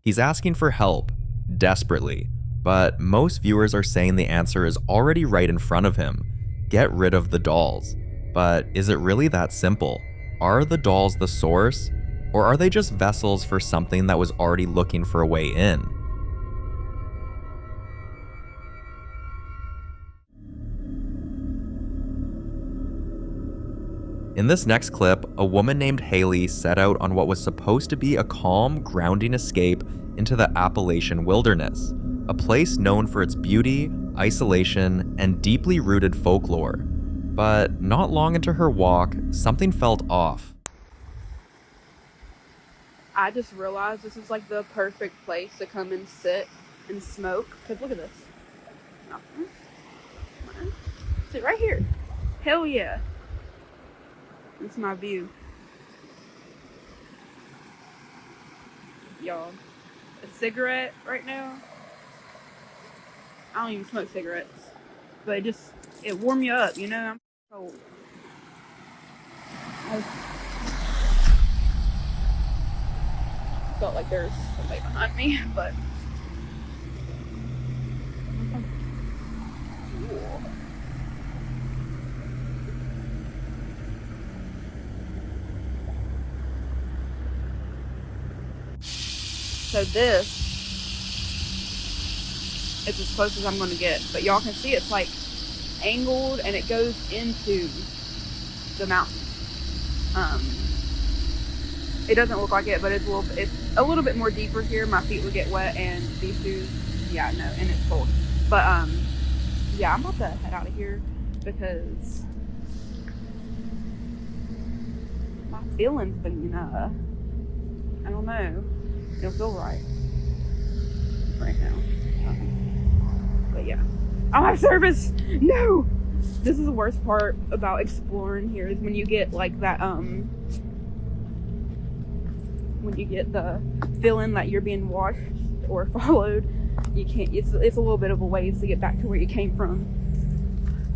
He's asking for help, desperately, but most viewers are saying the answer is already right in front of him. Get rid of the dolls. But is it really that simple? Are the dolls the source? Or are they just vessels for something that was already looking for a way in? In this next clip, a woman named Haley set out on what was supposed to be a calm, grounding escape into the Appalachian wilderness, a place known for its beauty, isolation, and deeply rooted folklore. But not long into her walk, something felt off. I just realized this is like the perfect place to come and sit and smoke. Cause look at this. Sit right here. Hell yeah. This is my view. Y'all, a cigarette right now. I don't even smoke cigarettes, but it warm you up, you know? I'm cold. I felt like there's somebody behind me, but so this is as close as I'm going to get, but y'all can see it's like angled and it goes into the mountain. It doesn't look like it, but it's a little bit more deeper here. My feet would get wet, and these shoes, yeah, no, and it's cold. But yeah, I'm about to head out of here because my feelings been I don't know, it don't feel right now. But yeah, I don't have service. No, this is the worst part about exploring here is when you get like that when you get the feeling that you're being watched or followed. You can't, it's a little bit of a ways to get back to where you came from.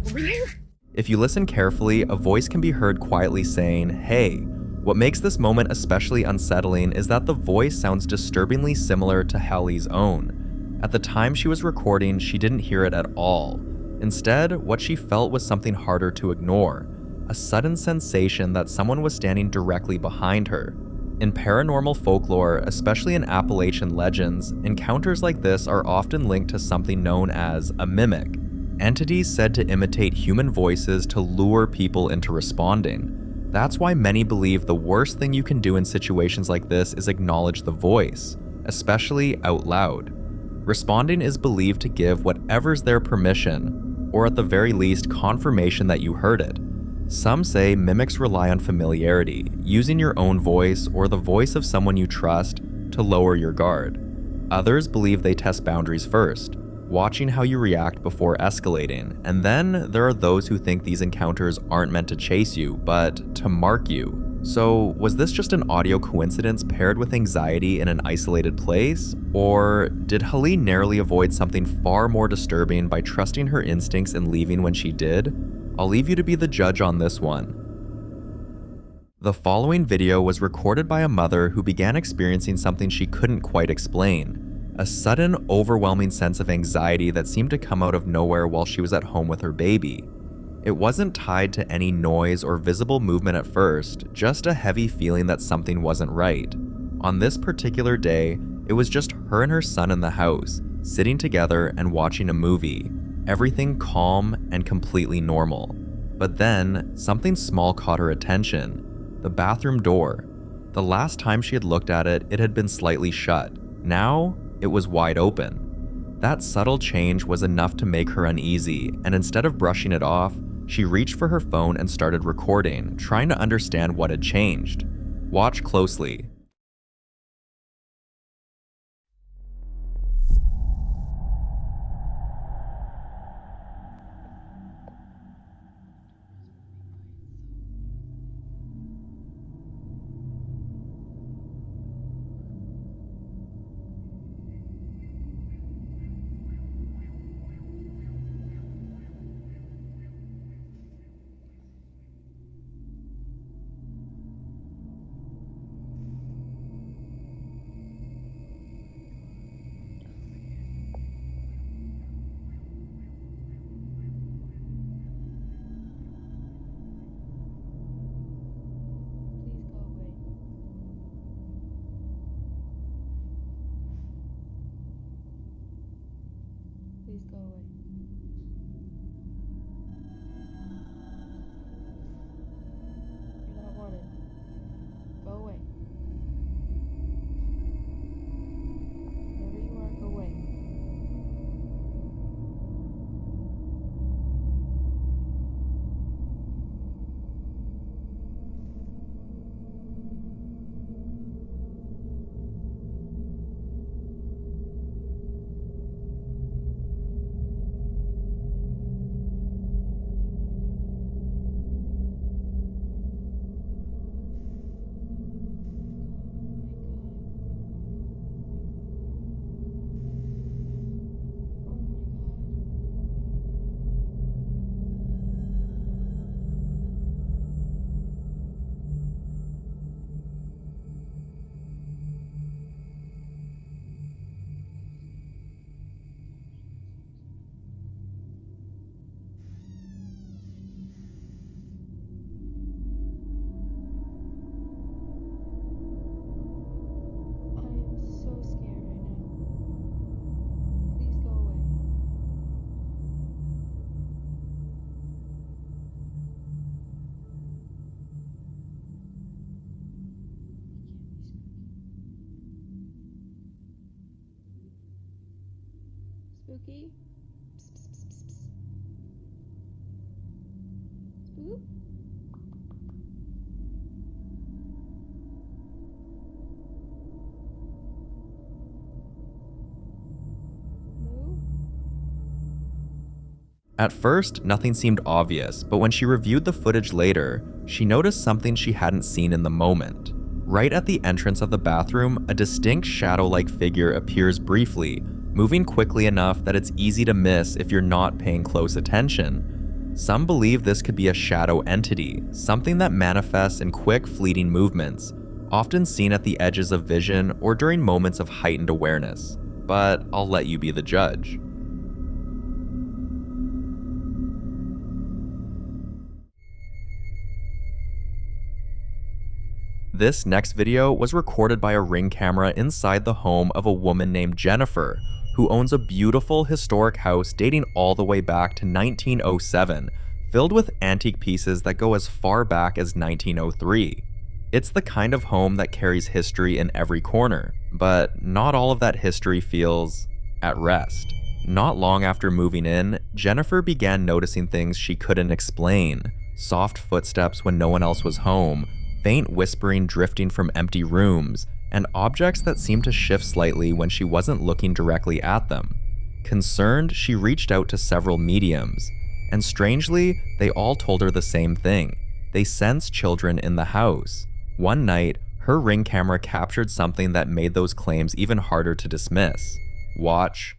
Over there. If you listen carefully, a voice can be heard quietly saying, "Hey." What makes this moment especially unsettling is that the voice sounds disturbingly similar to Hallie's own. At the time she was recording, she didn't hear it at all. Instead, what she felt was something harder to ignore, a sudden sensation that someone was standing directly behind her. In paranormal folklore, especially in Appalachian legends, encounters like this are often linked to something known as a mimic, entities said to imitate human voices to lure people into responding. That's why many believe the worst thing you can do in situations like this is acknowledge the voice, especially out loud. Responding is believed to give whatever's their permission, or at the very least confirmation that you heard it. Some say mimics rely on familiarity, using your own voice or the voice of someone you trust to lower your guard. Others believe they test boundaries first, watching how you react before escalating, and then there are those who think these encounters aren't meant to chase you, but to mark you. So, was this just an audio coincidence paired with anxiety in an isolated place? Or did Hallie narrowly avoid something far more disturbing by trusting her instincts and leaving when she did? I'll leave you to be the judge on this one. The following video was recorded by a mother who began experiencing something she couldn't quite explain. A sudden, overwhelming sense of anxiety that seemed to come out of nowhere while she was at home with her baby. It wasn't tied to any noise or visible movement at first, just a heavy feeling that something wasn't right. On this particular day, it was just her and her son in the house, sitting together and watching a movie. Everything calm and completely normal. But then, something small caught her attention. The bathroom door. The last time she had looked at it, it had been slightly shut. Now, it was wide open. That subtle change was enough to make her uneasy, and instead of brushing it off, she reached for her phone and started recording, trying to understand what had changed. Watch closely. Spooky. Psst, psst, psst, psst, psst. Spook? At first, nothing seemed obvious, but when she reviewed the footage later, she noticed something she hadn't seen in the moment. Right at the entrance of the bathroom, a distinct shadow-like figure appears briefly, moving quickly enough that it's easy to miss if you're not paying close attention. Some believe this could be a shadow entity, something that manifests in quick, fleeting movements, often seen at the edges of vision or during moments of heightened awareness. But I'll let you be the judge. This next video was recorded by a Ring camera inside the home of a woman named Jennifer, who owns a beautiful historic house dating all the way back to 1907, filled with antique pieces that go as far back as 1903. It's the kind of home that carries history in every corner, but not all of that history feels at rest. Not long after moving in, Jennifer began noticing things she couldn't explain. Soft footsteps when no one else was home, faint whispering drifting from empty rooms, and objects that seemed to shift slightly when she wasn't looking directly at them. Concerned, she reached out to several mediums, and strangely, they all told her the same thing. They sensed children in the house. One night, her Ring camera captured something that made those claims even harder to dismiss. Watch.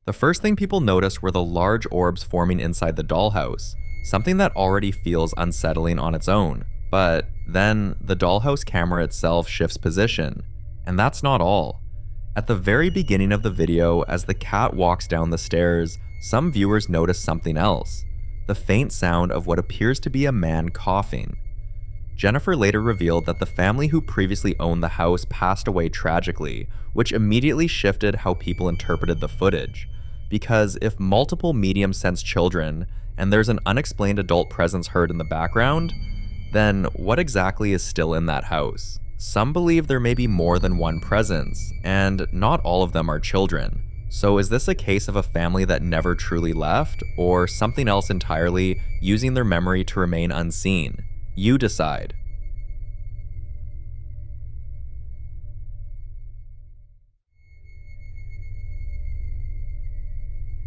The first thing people noticed were the large orbs forming inside the dollhouse, something that already feels unsettling on its own. But then, the dollhouse camera itself shifts position, and that's not all. At the very beginning of the video, as the cat walks down the stairs, some viewers notice something else, the faint sound of what appears to be a man coughing. Jennifer later revealed that the family who previously owned the house passed away tragically, which immediately shifted how people interpreted the footage. Because if multiple mediums sense children, and there's an unexplained adult presence heard in the background, then what exactly is still in that house? Some believe there may be more than one presence, and not all of them are children. So is this a case of a family that never truly left, or something else entirely, using their memory to remain unseen? You decide.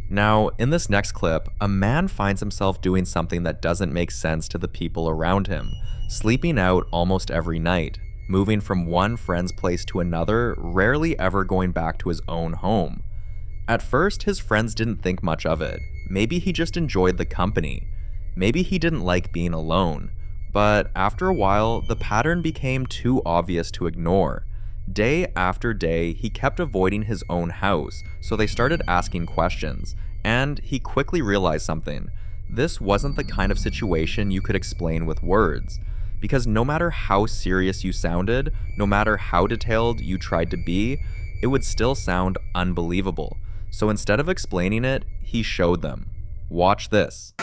Now, in this next clip, a man finds himself doing something that doesn't make sense to the people around him, sleeping out almost every night, moving from one friend's place to another, rarely ever going back to his own home. At first, his friends didn't think much of it. Maybe he just enjoyed the company. Maybe he didn't like being alone. But after a while, the pattern became too obvious to ignore. Day after day, he kept avoiding his own house, so they started asking questions, and he quickly realized something. this wasn't the kind of situation you could explain with words, because no matter how serious you sounded, no matter how detailed you tried to be, it would still sound unbelievable. So instead of explaining it, he showed them. Watch this.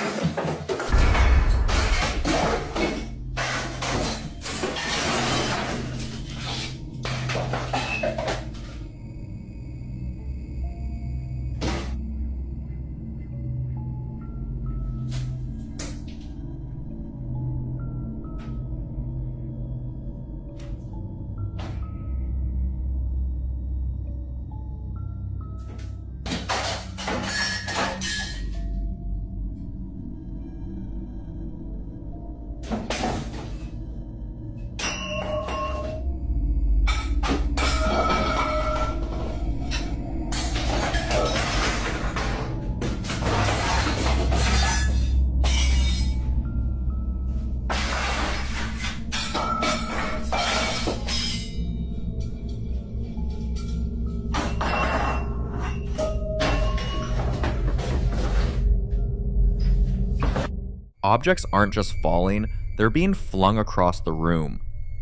Objects aren't just falling, they're being flung across the room.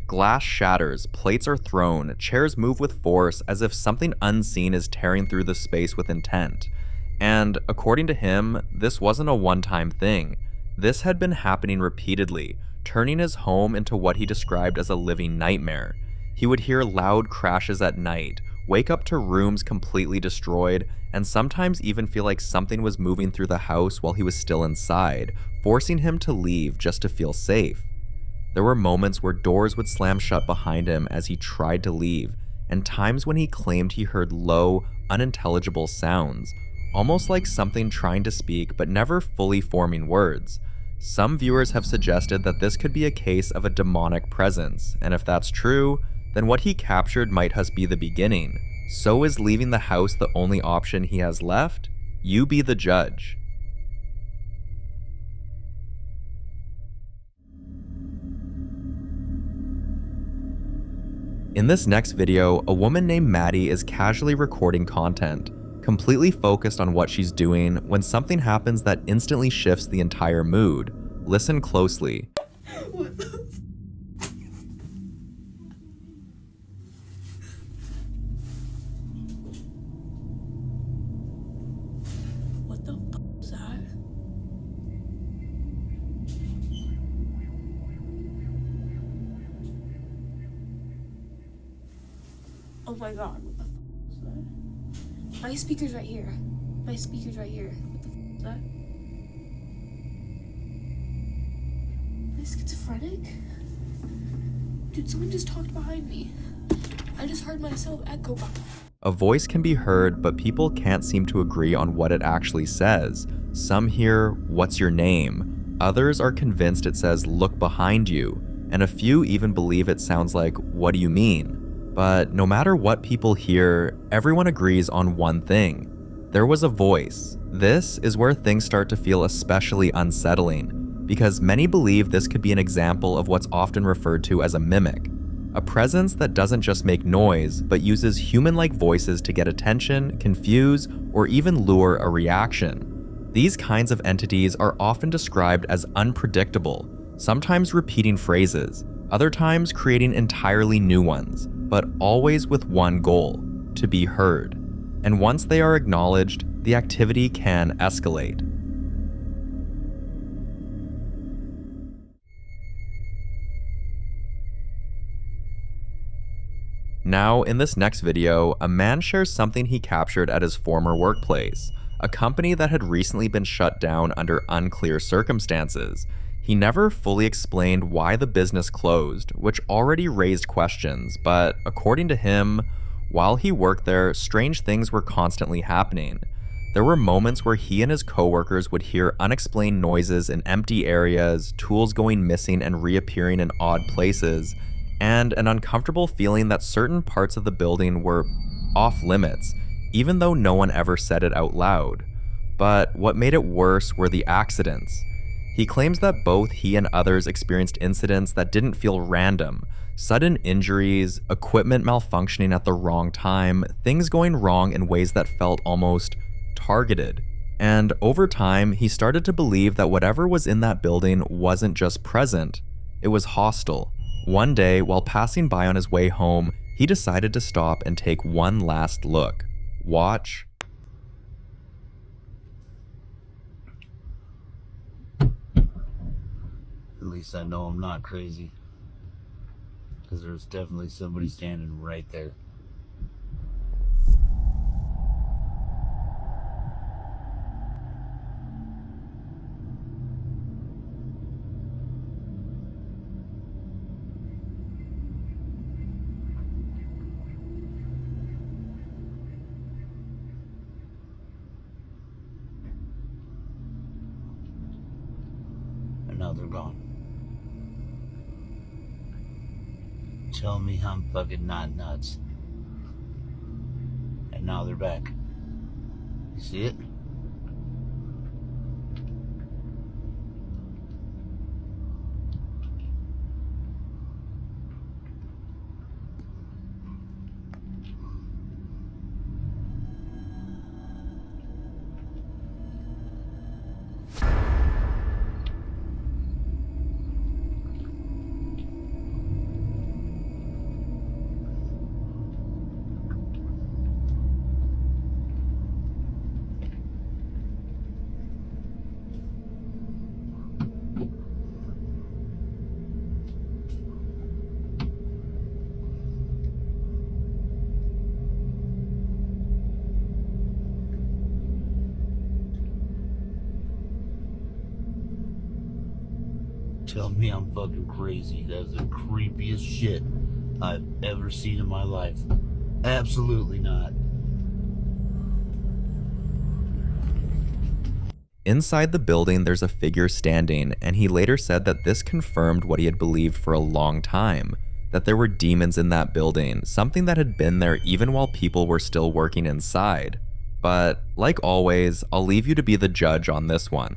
Glass shatters, plates are thrown, chairs move with force as if something unseen is tearing through the space with intent. And according to him, this wasn't a one-time thing. This had been happening repeatedly, turning his home into what he described as a living nightmare. He would hear loud crashes at night, wake up to rooms completely destroyed, and sometimes even feel like something was moving through the house while he was still inside, forcing him to leave just to feel safe. There were moments where doors would slam shut behind him as he tried to leave, and times when he claimed he heard low, unintelligible sounds, almost like something trying to speak but never fully forming words. Some viewers have suggested that this could be a case of a demonic presence, and if that's true, then what he captured might just be the beginning. So is leaving the house the only option he has left? You be the judge. In this next video, a woman named Maddie is casually recording content, completely focused on what she's doing when something happens that instantly shifts the entire mood. Listen closely. What the f was that? Oh my god, what the f was that? My speaker's right here. My speaker's right here. What the f was that? Am I schizophrenic? Dude, someone just talked behind me. I just heard myself echo back. A voice can be heard, but people can't seem to agree on what it actually says. Some hear, "What's your name?" Others are convinced it says, "Look behind you." And a few even believe it sounds like, "What do you mean?" But no matter what people hear, everyone agrees on one thing. There was a voice. This is where things start to feel especially unsettling, because many believe this could be an example of what's often referred to as a mimic. A presence that doesn't just make noise, but uses human-like voices to get attention, confuse, or even lure a reaction. These kinds of entities are often described as unpredictable, sometimes repeating phrases, other times creating entirely new ones, but always with one goal: to be heard. And once they are acknowledged, the activity can escalate. Now, in this next video, a man shares something he captured at his former workplace, a company that had recently been shut down under unclear circumstances. He never fully explained why the business closed, which already raised questions, but according to him, while he worked there, strange things were constantly happening. There were moments where he and his coworkers would hear unexplained noises in empty areas, tools going missing and reappearing in odd places, and an uncomfortable feeling that certain parts of the building were off limits, even though no one ever said it out loud. But what made it worse were the accidents. He claims that both he and others experienced incidents that didn't feel random: sudden injuries, equipment malfunctioning at the wrong time, things going wrong in ways that felt almost targeted. And over time, he started to believe that whatever was in that building wasn't just present, it was hostile. One day, while passing by on his way home, he decided to stop and take one last look. Watch. At least I know I'm not crazy. Because there's definitely somebody standing right there. And now they're gone. Tell me I'm fucking not nuts. And now they're back. You see it? Tell me I'm fucking crazy. That was the creepiest shit I've ever seen in my life. Absolutely not. Inside the building, there's a figure standing, and he later said that this confirmed what he had believed for a long time, that there were demons in that building, something that had been there even while people were still working inside. But, like always, I'll leave you to be the judge on this one.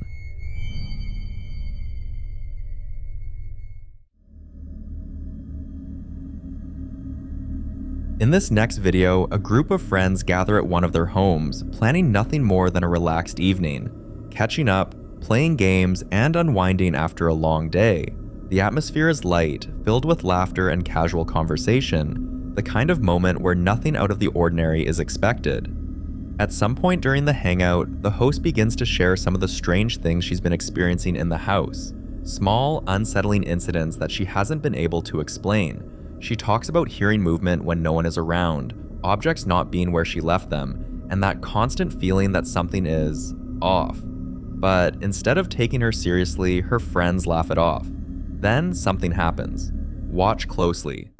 In this next video, a group of friends gather at one of their homes, planning nothing more than a relaxed evening, catching up, playing games, and unwinding after a long day. The atmosphere is light, filled with laughter and casual conversation, the kind of moment where nothing out of the ordinary is expected. At some point during the hangout, the host begins to share some of the strange things she's been experiencing in the house, small, unsettling incidents that she hasn't been able to explain. She talks about hearing movement when no one is around, objects not being where she left them, and that constant feeling that something is off. But instead of taking her seriously, her friends laugh it off. Then something happens. Watch closely.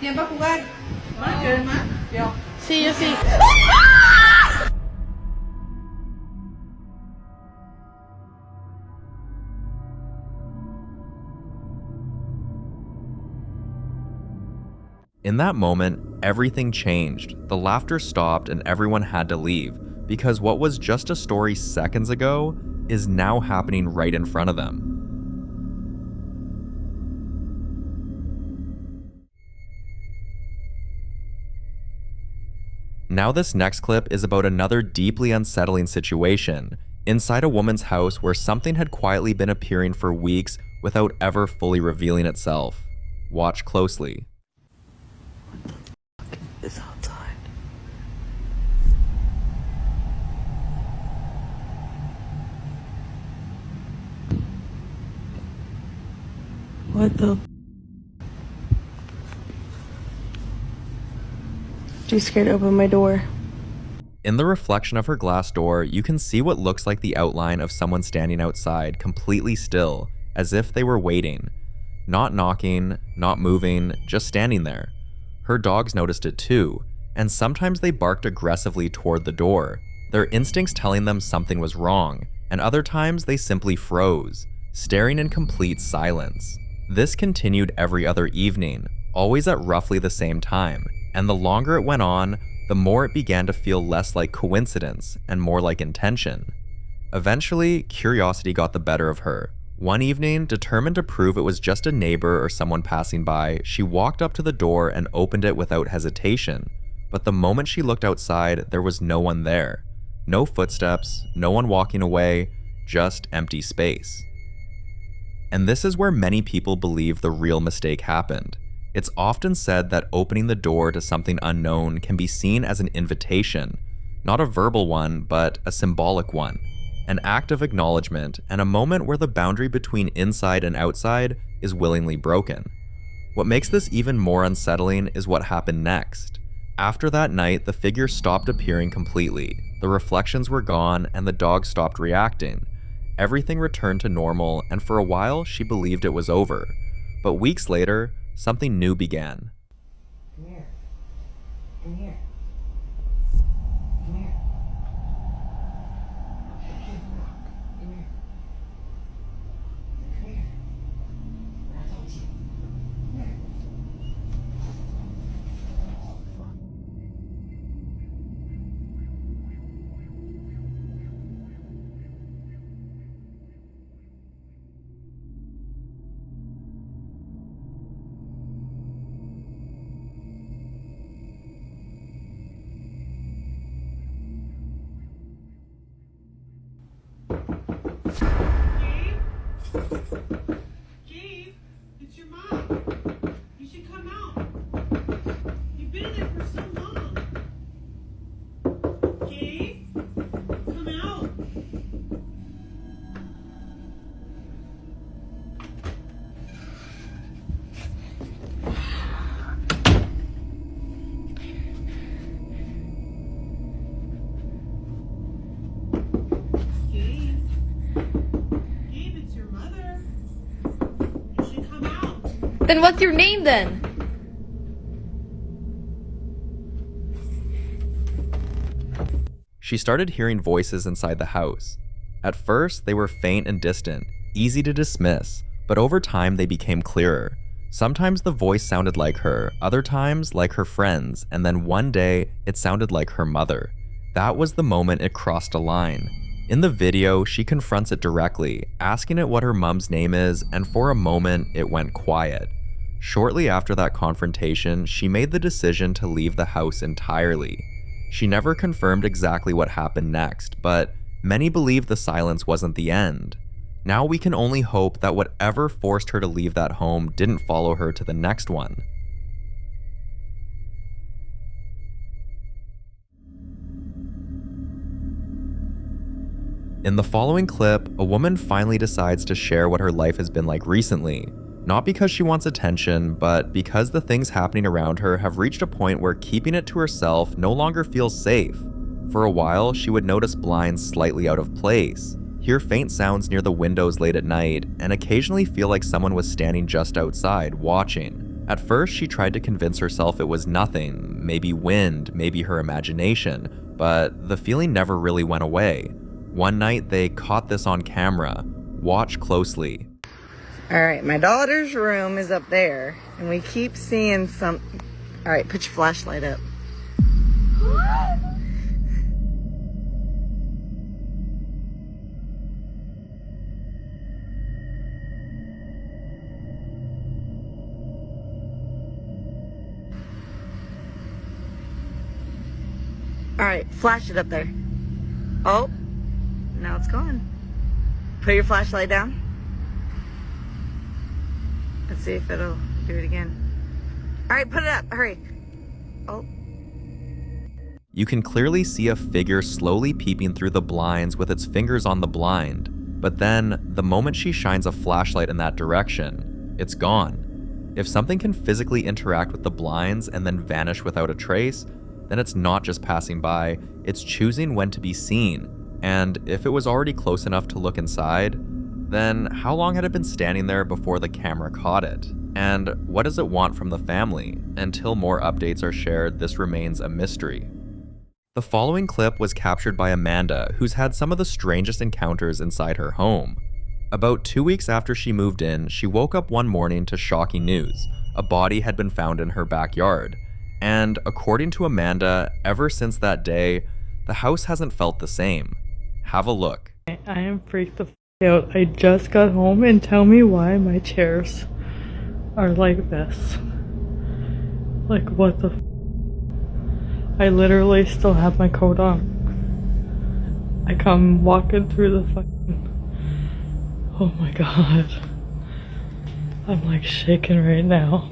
Tiempo a jugar. Yo. Sí, yo sí. In that moment, everything changed. The laughter stopped and everyone had to leave, because what was just a story seconds ago is now happening right in front of them. Now this next clip is about another deeply unsettling situation, inside a woman's house where something had quietly been appearing for weeks without ever fully revealing itself. Watch closely. Is outside. What the? Too scared to open my door. In the reflection of her glass door, you can see what looks like the outline of someone standing outside, completely still, as if they were waiting. Not knocking, not moving, just standing there. Her dogs noticed it too, and sometimes they barked aggressively toward the door, their instincts telling them something was wrong, and other times they simply froze, staring in complete silence. This continued every other evening, always at roughly the same time, and the longer it went on, the more it began to feel less like coincidence and more like intention. Eventually, curiosity got the better of her. One evening, determined to prove it was just a neighbor or someone passing by, she walked up to the door and opened it without hesitation. But the moment she looked outside, there was no one there. No footsteps, no one walking away, just empty space. And this is where many people believe the real mistake happened. It's often said that opening the door to something unknown can be seen as an invitation, not a verbal one, but a symbolic one, an act of acknowledgement and a moment where the boundary between inside and outside is willingly broken. What makes this even more unsettling is what happened next. After that night, the figure stopped appearing completely, the reflections were gone, and the dog stopped reacting. Everything returned to normal, and for a while, she believed it was over. But weeks later, something new began. Come here. Come here. Come here. Come here. Come here. Come here. I told you. Come here. Gabe, it's your mom. You should come out. You've been in there for so long. Gabe, come out. Gabe. Gabe, it's your mother. You should come out. Then what's your name then? She started hearing voices inside the house. At first, they were faint and distant, easy to dismiss, but over time they became clearer. Sometimes the voice sounded like her, other times like her friends, and then one day, it sounded like her mother. That was the moment it crossed a line. In the video, she confronts it directly, asking it what her mom's name is, and for a moment, it went quiet. Shortly after that confrontation, she made the decision to leave the house entirely. She never confirmed exactly what happened next, but many believe the silence wasn't the end. Now we can only hope that whatever forced her to leave that home didn't follow her to the next one. In the following clip, a woman finally decides to share what her life has been like recently. Not because she wants attention, but because the things happening around her have reached a point where keeping it to herself no longer feels safe. For a while, she would notice blinds slightly out of place, hear faint sounds near the windows late at night, and occasionally feel like someone was standing just outside, watching. At first, she tried to convince herself it was nothing, maybe wind, maybe her imagination, but the feeling never really went away. One night, they caught this on camera. Watch closely. Alright, my daughter's room is up there, and we keep seeing some... Alright, put your flashlight up. Alright, flash it up there. Oh, now it's gone. Put your flashlight down. Let's see if it'll do it again. Alright, put it up, hurry. Oh. You can clearly see a figure slowly peeping through the blinds with its fingers on the blind. But then, the moment she shines a flashlight in that direction, it's gone. If something can physically interact with the blinds and then vanish without a trace, then it's not just passing by, it's choosing when to be seen. And if it was already close enough to look inside, then how long had it been standing there before the camera caught it? And what does it want from the family? Until more updates are shared, this remains a mystery. The following clip was captured by Amanda, who's had some of the strangest encounters inside her home. About 2 weeks after she moved in, she woke up one morning to shocking news. A body had been found in her backyard. And according to Amanda, ever since that day, the house hasn't felt the same. Have a look. I am freaked the f out. I just got home, and tell me why my chairs are like this. Like, what the f? I literally still have my coat on. I come walking through the fucking... Oh my god. I'm like shaking right now.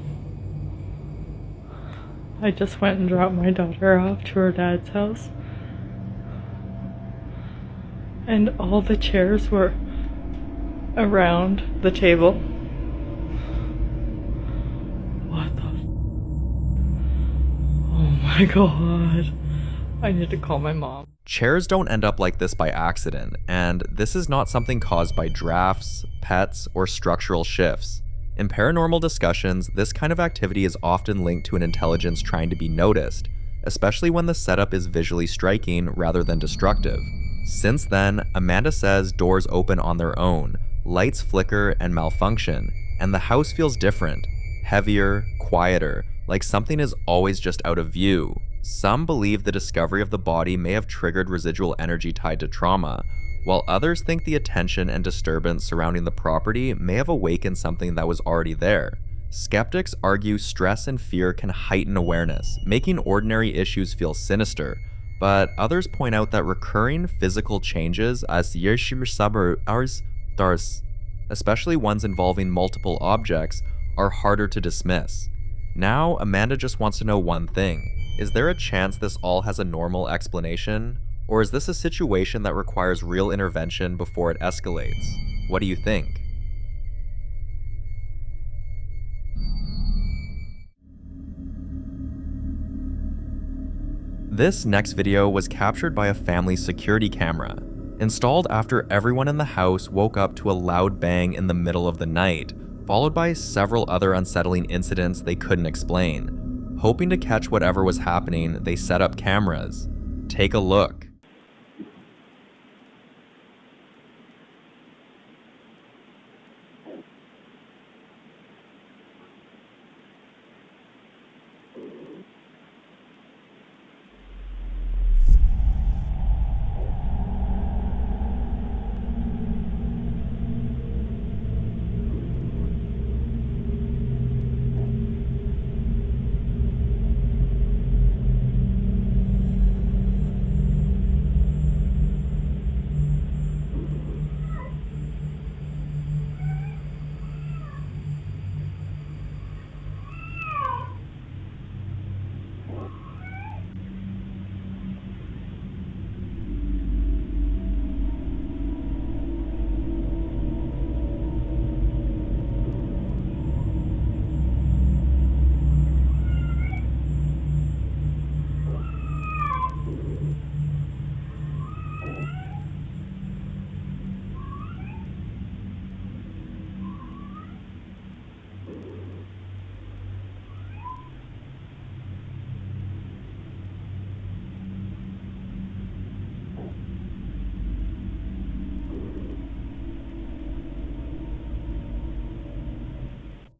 I just went and dropped my daughter off to her dad's house. And all the chairs were around the table. What the Oh my god. I need to call my mom. Chairs don't end up like this by accident, and this is not something caused by drafts, pets, or structural shifts. In paranormal discussions, this kind of activity is often linked to an intelligence trying to be noticed, especially when the setup is visually striking rather than destructive. Since then, Amanda says doors open on their own, lights flicker and malfunction, and the house feels different, heavier, quieter, like something is always just out of view. Some believe the discovery of the body may have triggered residual energy tied to trauma, while others think the attention and disturbance surrounding the property may have awakened something that was already there. Skeptics argue stress and fear can heighten awareness, making ordinary issues feel sinister, but others point out that recurring physical changes, especially ones involving multiple objects, are harder to dismiss. Now, Amanda just wants to know one thing. Is there a chance this all has a normal explanation? Or is this a situation that requires real intervention before it escalates? What do you think? This next video was captured by a family's security camera, installed after everyone in the house woke up to a loud bang in the middle of the night, followed by several other unsettling incidents they couldn't explain. Hoping to catch whatever was happening, they set up cameras. Take a look.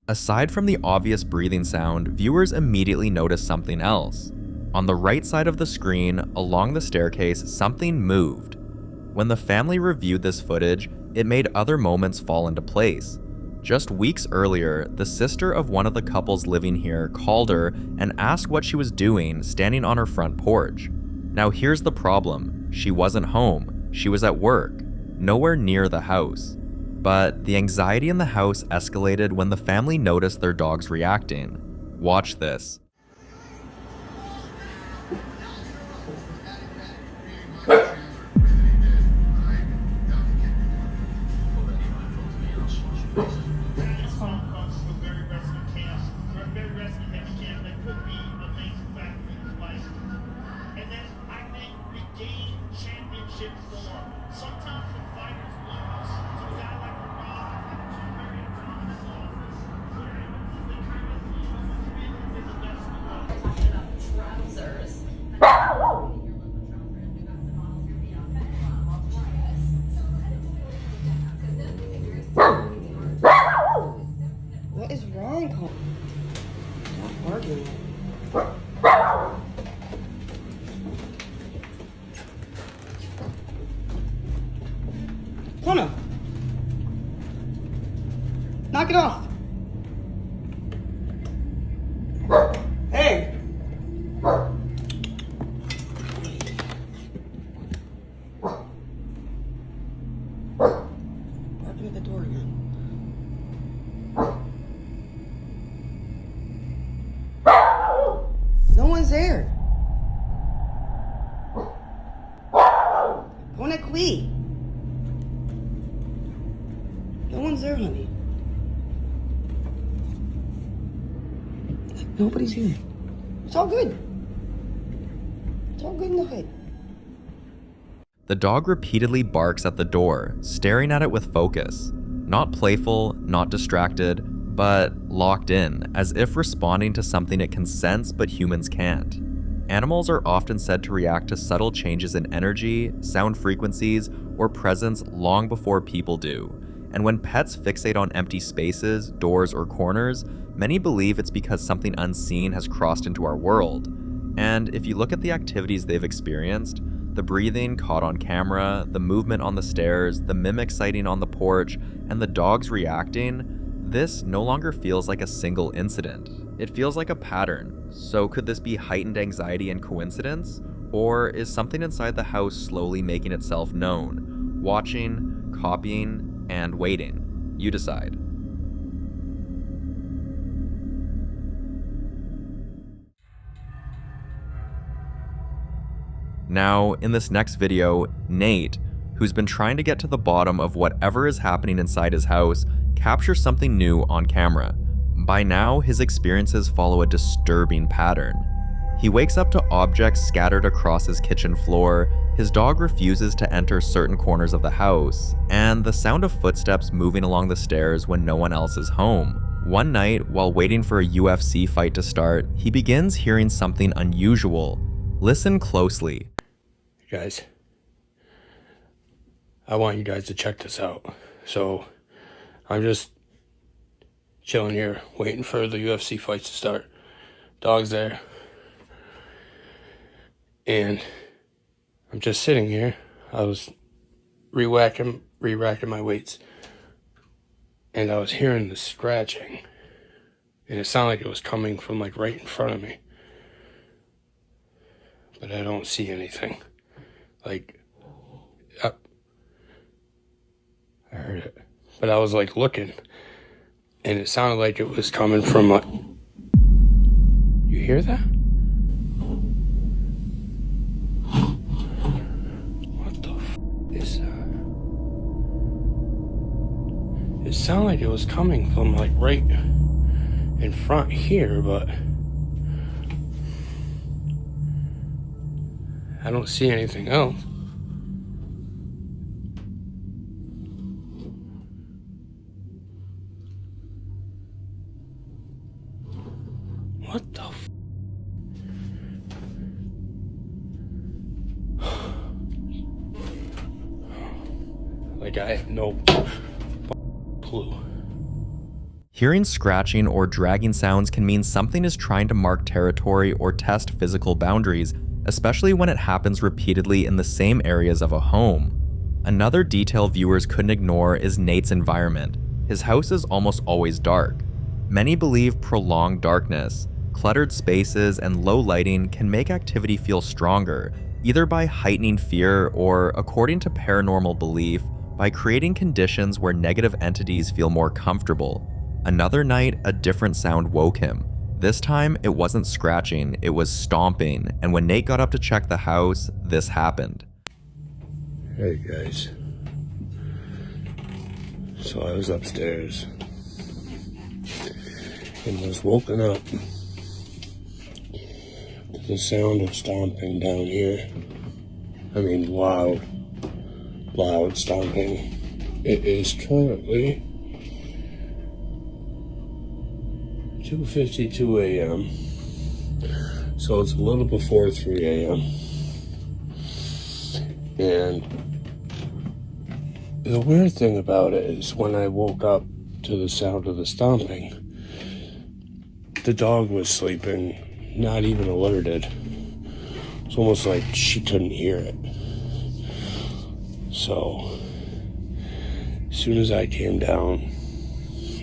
Aside from the obvious breathing sound, viewers immediately notice something else. On the right side of the screen, along the staircase, something moved. When the family reviewed this footage, it made other moments fall into place. Just weeks earlier, the sister of one of the couples living here called her and asked what she was doing standing on her front porch. Now here's the problem. She wasn't home. She was at work, nowhere near the house. But the anxiety in the house escalated when the family noticed their dogs reacting. Watch this. What is wrong, Cole? Stop arguing. Connor! Knock it off! Hey! we? No one's there, honey. Nobody's here. It's all good. It's all good in the hood. The dog repeatedly barks at the door, staring at it with focus. Not playful, not distracted, but locked in, as if responding to something it can sense but humans can't. Animals are often said to react to subtle changes in energy, sound frequencies, or presence long before people do. And when pets fixate on empty spaces, doors, or corners, many believe it's because something unseen has crossed into our world. And if you look at the activities they've experienced, the breathing caught on camera, the movement on the stairs, the mimic sighting on the porch, and the dogs reacting, this no longer feels like a single incident. It feels like a pattern. So could this be heightened anxiety and coincidence? Or is something inside the house slowly making itself known, watching, copying, and waiting? You decide. Now, in this next video, Nate, who's been trying to get to the bottom of whatever is happening inside his house, captures something new on camera. By now, his experiences follow a disturbing pattern. He wakes up to objects scattered across his kitchen floor, his dog refuses to enter certain corners of the house, and the sound of footsteps moving along the stairs when no one else is home. One night, while waiting for a UFC fight to start, he begins hearing something unusual. Listen closely. Guys, I want you guys to check this out. So, I'm just chilling here, waiting for the UFC fights to start. Dog's there. And I'm just sitting here. I was re-racking my weights. And I was hearing the scratching. And it sounded like it was coming from like right in front of me. But I don't see anything. Like, up. I heard it. But I was like looking. And it sounded like it was coming from like... You hear that? What the f*** is that? It sounded like it was coming from like right in front here, but... I don't see anything else. What the f... Like, I have no clue. Hearing scratching or dragging sounds can mean something is trying to mark territory or test physical boundaries, especially when it happens repeatedly in the same areas of a home. Another detail viewers couldn't ignore is Nate's environment. His house is almost always dark. Many believe prolonged darkness, cluttered spaces, and low lighting can make activity feel stronger, either by heightening fear or, according to paranormal belief, by creating conditions where negative entities feel more comfortable. Another night, a different sound woke him. This time, it wasn't scratching, it was stomping, and when Nate got up to check the house, this happened. Hey guys. So I was upstairs and was woken up to the sound of stomping down here. I mean loud stomping. It is currently 2:52 a.m. So it's a little before 3 a.m. And the weird thing about it is when I woke up to the sound of the stomping, the dog was sleeping, not even alerted. It's almost like she couldn't hear it. So, as soon as I came down,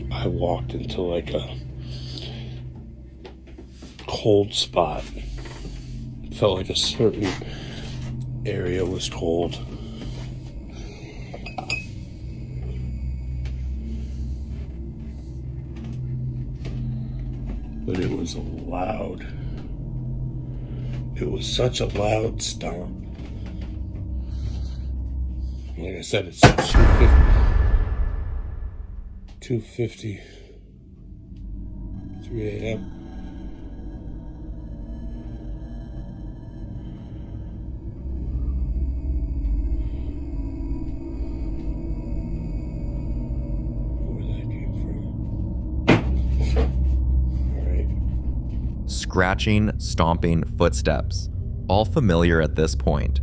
I walked into like a cold spot. It felt like a certain area was cold. But it was loud. It was such a loud stomp. Like I said, it's 2:50, 3 a.m. Scratching, stomping, footsteps, all familiar at this point.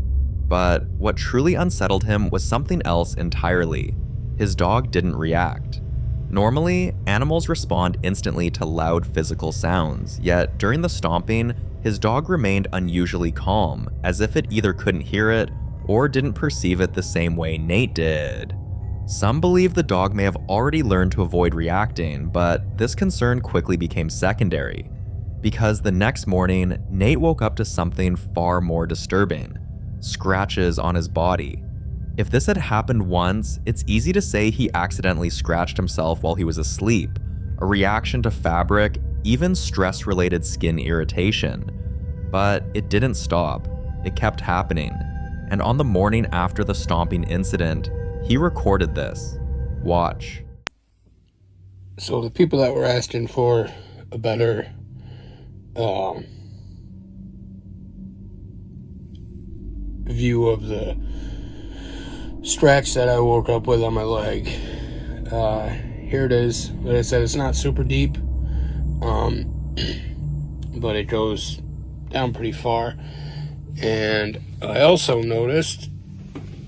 But what truly unsettled him was something else entirely. His dog didn't react. Normally, animals respond instantly to loud physical sounds, yet during the stomping, his dog remained unusually calm, as if it either couldn't hear it or didn't perceive it the same way Nate did. Some believe the dog may have already learned to avoid reacting, but this concern quickly became secondary. Because the next morning, Nate woke up to something far more disturbing: scratches on his body. If this had happened once, it's easy to say he accidentally scratched himself while he was asleep, a reaction to fabric, even stress-related skin irritation. But it didn't stop. It kept happening. And on the morning after the stomping incident, he recorded this. Watch. So the people that were asking for a better view of the scratch that I woke up with on my leg. Here it is. Like I said, it's not super deep, but it goes down pretty far. And I also noticed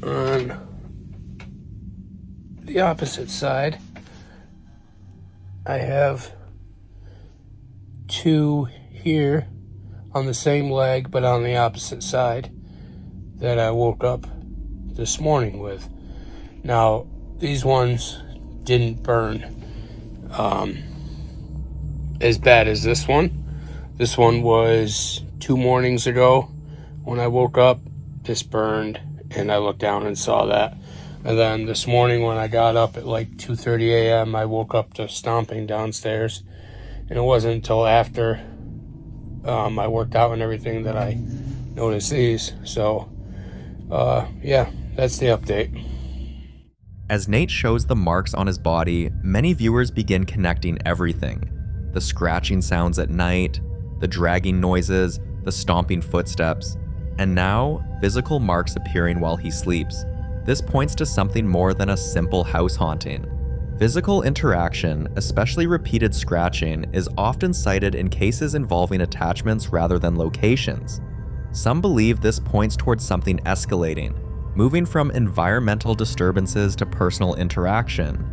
on the opposite side, I have two here on the same leg, but on the opposite side, that I woke up this morning with. Now, these ones didn't burn as bad as this one. This one was 2 mornings ago when I woke up. This burned, and I looked down and saw that. And then this morning when I got up at like 2:30 a.m., I woke up to stomping downstairs. And it wasn't until after I worked out and everything that I noticed these. So, yeah, that's the update. As Nate shows the marks on his body, many viewers begin connecting everything. The scratching sounds at night, the dragging noises, the stomping footsteps, and now, physical marks appearing while he sleeps. This points to something more than a simple house haunting. Physical interaction, especially repeated scratching, is often cited in cases involving attachments rather than locations. Some believe this points towards something escalating, moving from environmental disturbances to personal interaction.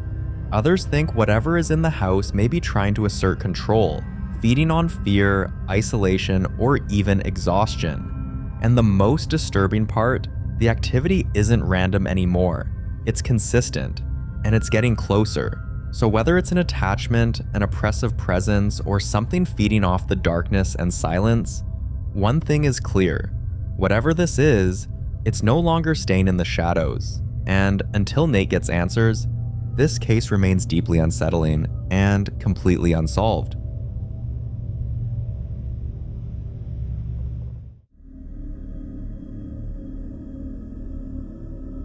Others think whatever is in the house may be trying to assert control, feeding on fear, isolation, or even exhaustion. And the most disturbing part, the activity isn't random anymore. It's consistent, and it's getting closer. So whether it's an attachment, an oppressive presence, or something feeding off the darkness and silence, one thing is clear. Whatever this is, it's no longer staying in the shadows. And until Nate gets answers, this case remains deeply unsettling and completely unsolved.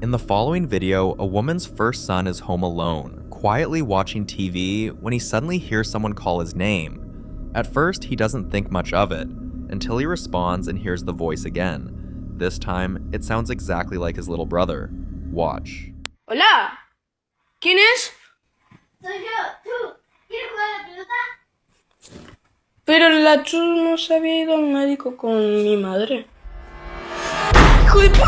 In the following video, a woman's first son is home alone, quietly watching TV when he suddenly hears someone call his name. At first, he doesn't think much of it, until he responds and hears the voice again. This time, it sounds exactly like his little brother. Watch. Hola. ¿Quién es? Soy yo. ¿Tú? ¿Quieres jugar a la pelota? Pero la Chu no se había ido al médico con mi madre. ¡Hijo de p***!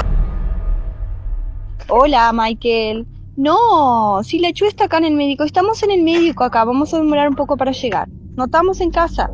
Hola, Michael. No, si la Chu está acá en el médico, estamos en el médico acá, vamos a demorar un poco para llegar. No estamos en casa.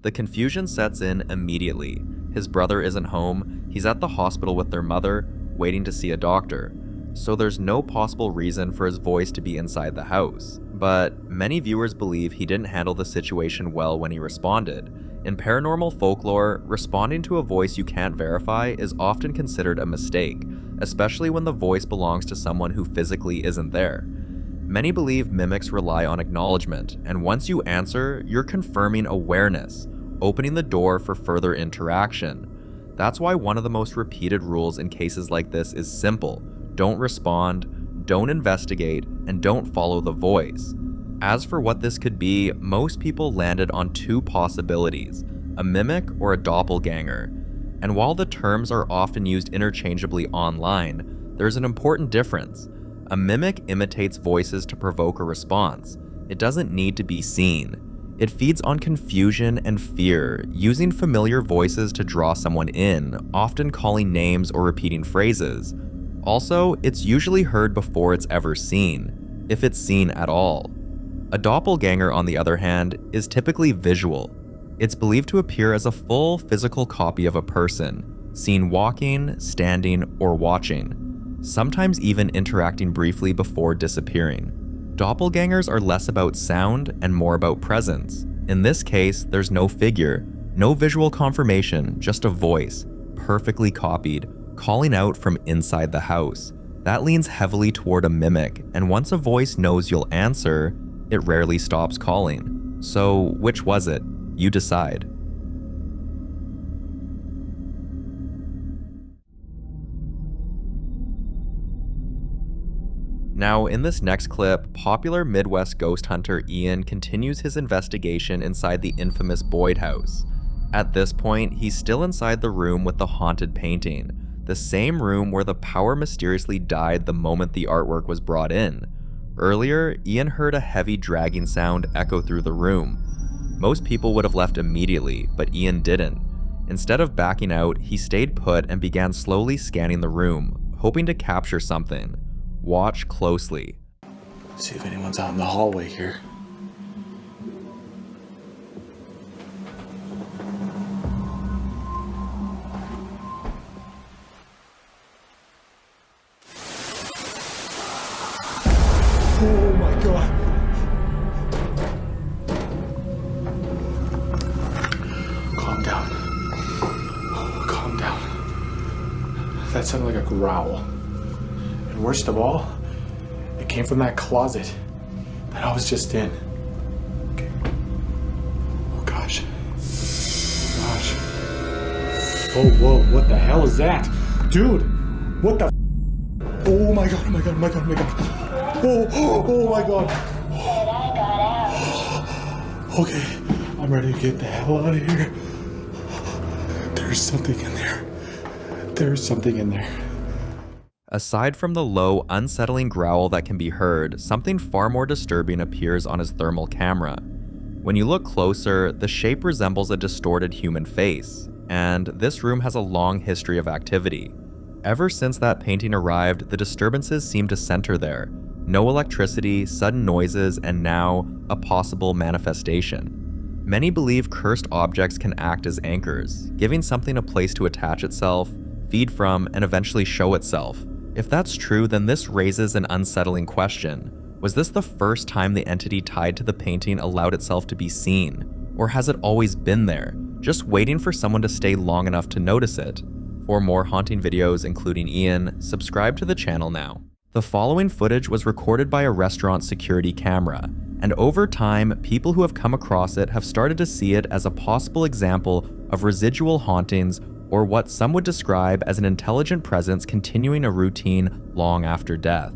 The confusion sets in immediately. His brother isn't home, he's at the hospital with their mother, waiting to see a doctor. So there's no possible reason for his voice to be inside the house. But many viewers believe he didn't handle the situation well when he responded. In paranormal folklore, responding to a voice you can't verify is often considered a mistake, especially when the voice belongs to someone who physically isn't there. Many believe mimics rely on acknowledgement, and once you answer, you're confirming awareness, opening the door for further interaction. That's why one of the most repeated rules in cases like this is simple: don't respond, don't investigate, and don't follow the voice. As for what this could be, most people landed on two possibilities, a mimic or a doppelganger. And while the terms are often used interchangeably online, there's an important difference. A mimic imitates voices to provoke a response. It doesn't need to be seen. It feeds on confusion and fear, using familiar voices to draw someone in, often calling names or repeating phrases. Also, it's usually heard before it's ever seen, if it's seen at all. A doppelganger, on the other hand, is typically visual. It's believed to appear as a full physical copy of a person, seen walking, standing, or watching, sometimes even interacting briefly before disappearing. Doppelgangers are less about sound and more about presence. In this case, there's no figure, no visual confirmation, just a voice, perfectly copied, calling out from inside the house. That leans heavily toward a mimic, and once a voice knows you'll answer, it rarely stops calling. So, which was it? You decide. Now, in this next clip, popular Midwest ghost hunter Ian continues his investigation inside the infamous Boyd house. At this point, he's still inside the room with the haunted painting, the same room where the power mysteriously died the moment the artwork was brought in. Earlier, Ian heard a heavy dragging sound echo through the room. Most people would have left immediately, but Ian didn't. Instead of backing out, he stayed put and began slowly scanning the room, hoping to capture something. Watch closely. See if anyone's out in the hallway here. Oh my god. Calm down. Calm down. That sounded like a growl. And worst of all, it came from that closet that I was just in. Okay. Oh gosh. Oh gosh. Oh whoa, what the hell is that? Dude, what the oh my god, oh my god, oh my god, oh my god. Oh my god. Okay, I'm ready to get the hell out of here. There's something in there. There's something in there. Aside from the low, unsettling growl that can be heard, something far more disturbing appears on his thermal camera. When you look closer, the shape resembles a distorted human face, and this room has a long history of activity. Ever since that painting arrived, the disturbances seem to center there. No electricity, sudden noises, and now, a possible manifestation. Many believe cursed objects can act as anchors, giving something a place to attach itself, feed from, and eventually show itself. If that's true, then this raises an unsettling question. Was this the first time the entity tied to the painting allowed itself to be seen? Or has it always been there, just waiting for someone to stay long enough to notice it? For more haunting videos, including Ian, subscribe to the channel now. The following footage was recorded by a restaurant security camera, and over time, people who have come across it have started to see it as a possible example of residual hauntings, or what some would describe as an intelligent presence continuing a routine long after death.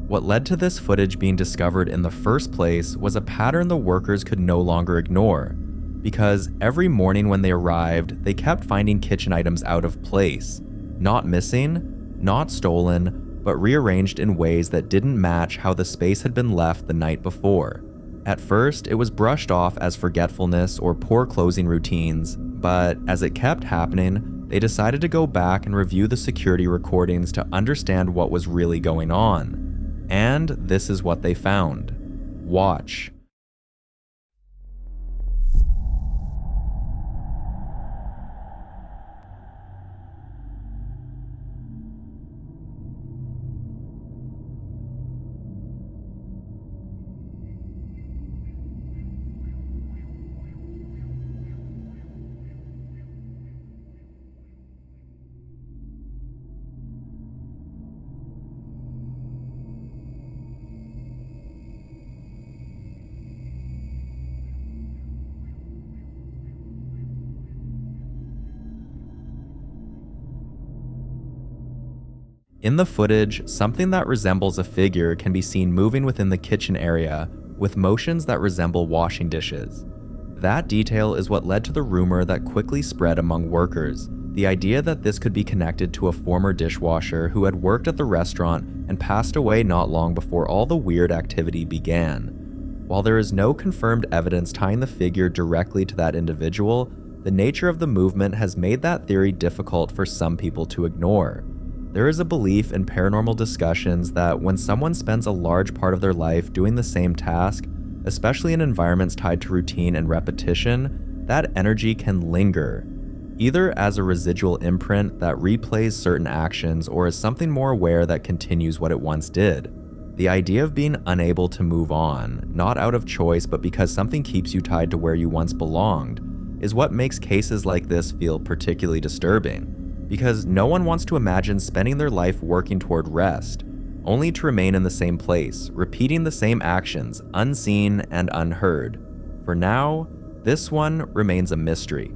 What led to this footage being discovered in the first place was a pattern the workers could no longer ignore, because every morning when they arrived, they kept finding kitchen items out of place, not missing, not stolen, but rearranged in ways that didn't match how the space had been left the night before. At first, it was brushed off as forgetfulness or poor closing routines, but as it kept happening, they decided to go back and review the security recordings to understand what was really going on. And this is what they found. Watch. In the footage, something that resembles a figure can be seen moving within the kitchen area with motions that resemble washing dishes. That detail is what led to the rumor that quickly spread among workers, the idea that this could be connected to a former dishwasher who had worked at the restaurant and passed away not long before all the weird activity began. While there is no confirmed evidence tying the figure directly to that individual, the nature of the movement has made that theory difficult for some people to ignore. There is a belief in paranormal discussions that when someone spends a large part of their life doing the same task, especially in environments tied to routine and repetition, that energy can linger, either as a residual imprint that replays certain actions or as something more aware that continues what it once did. The idea of being unable to move on, not out of choice but because something keeps you tied to where you once belonged, is what makes cases like this feel particularly disturbing. Because no one wants to imagine spending their life working toward rest, only to remain in the same place, repeating the same actions, unseen and unheard. For now, this one remains a mystery.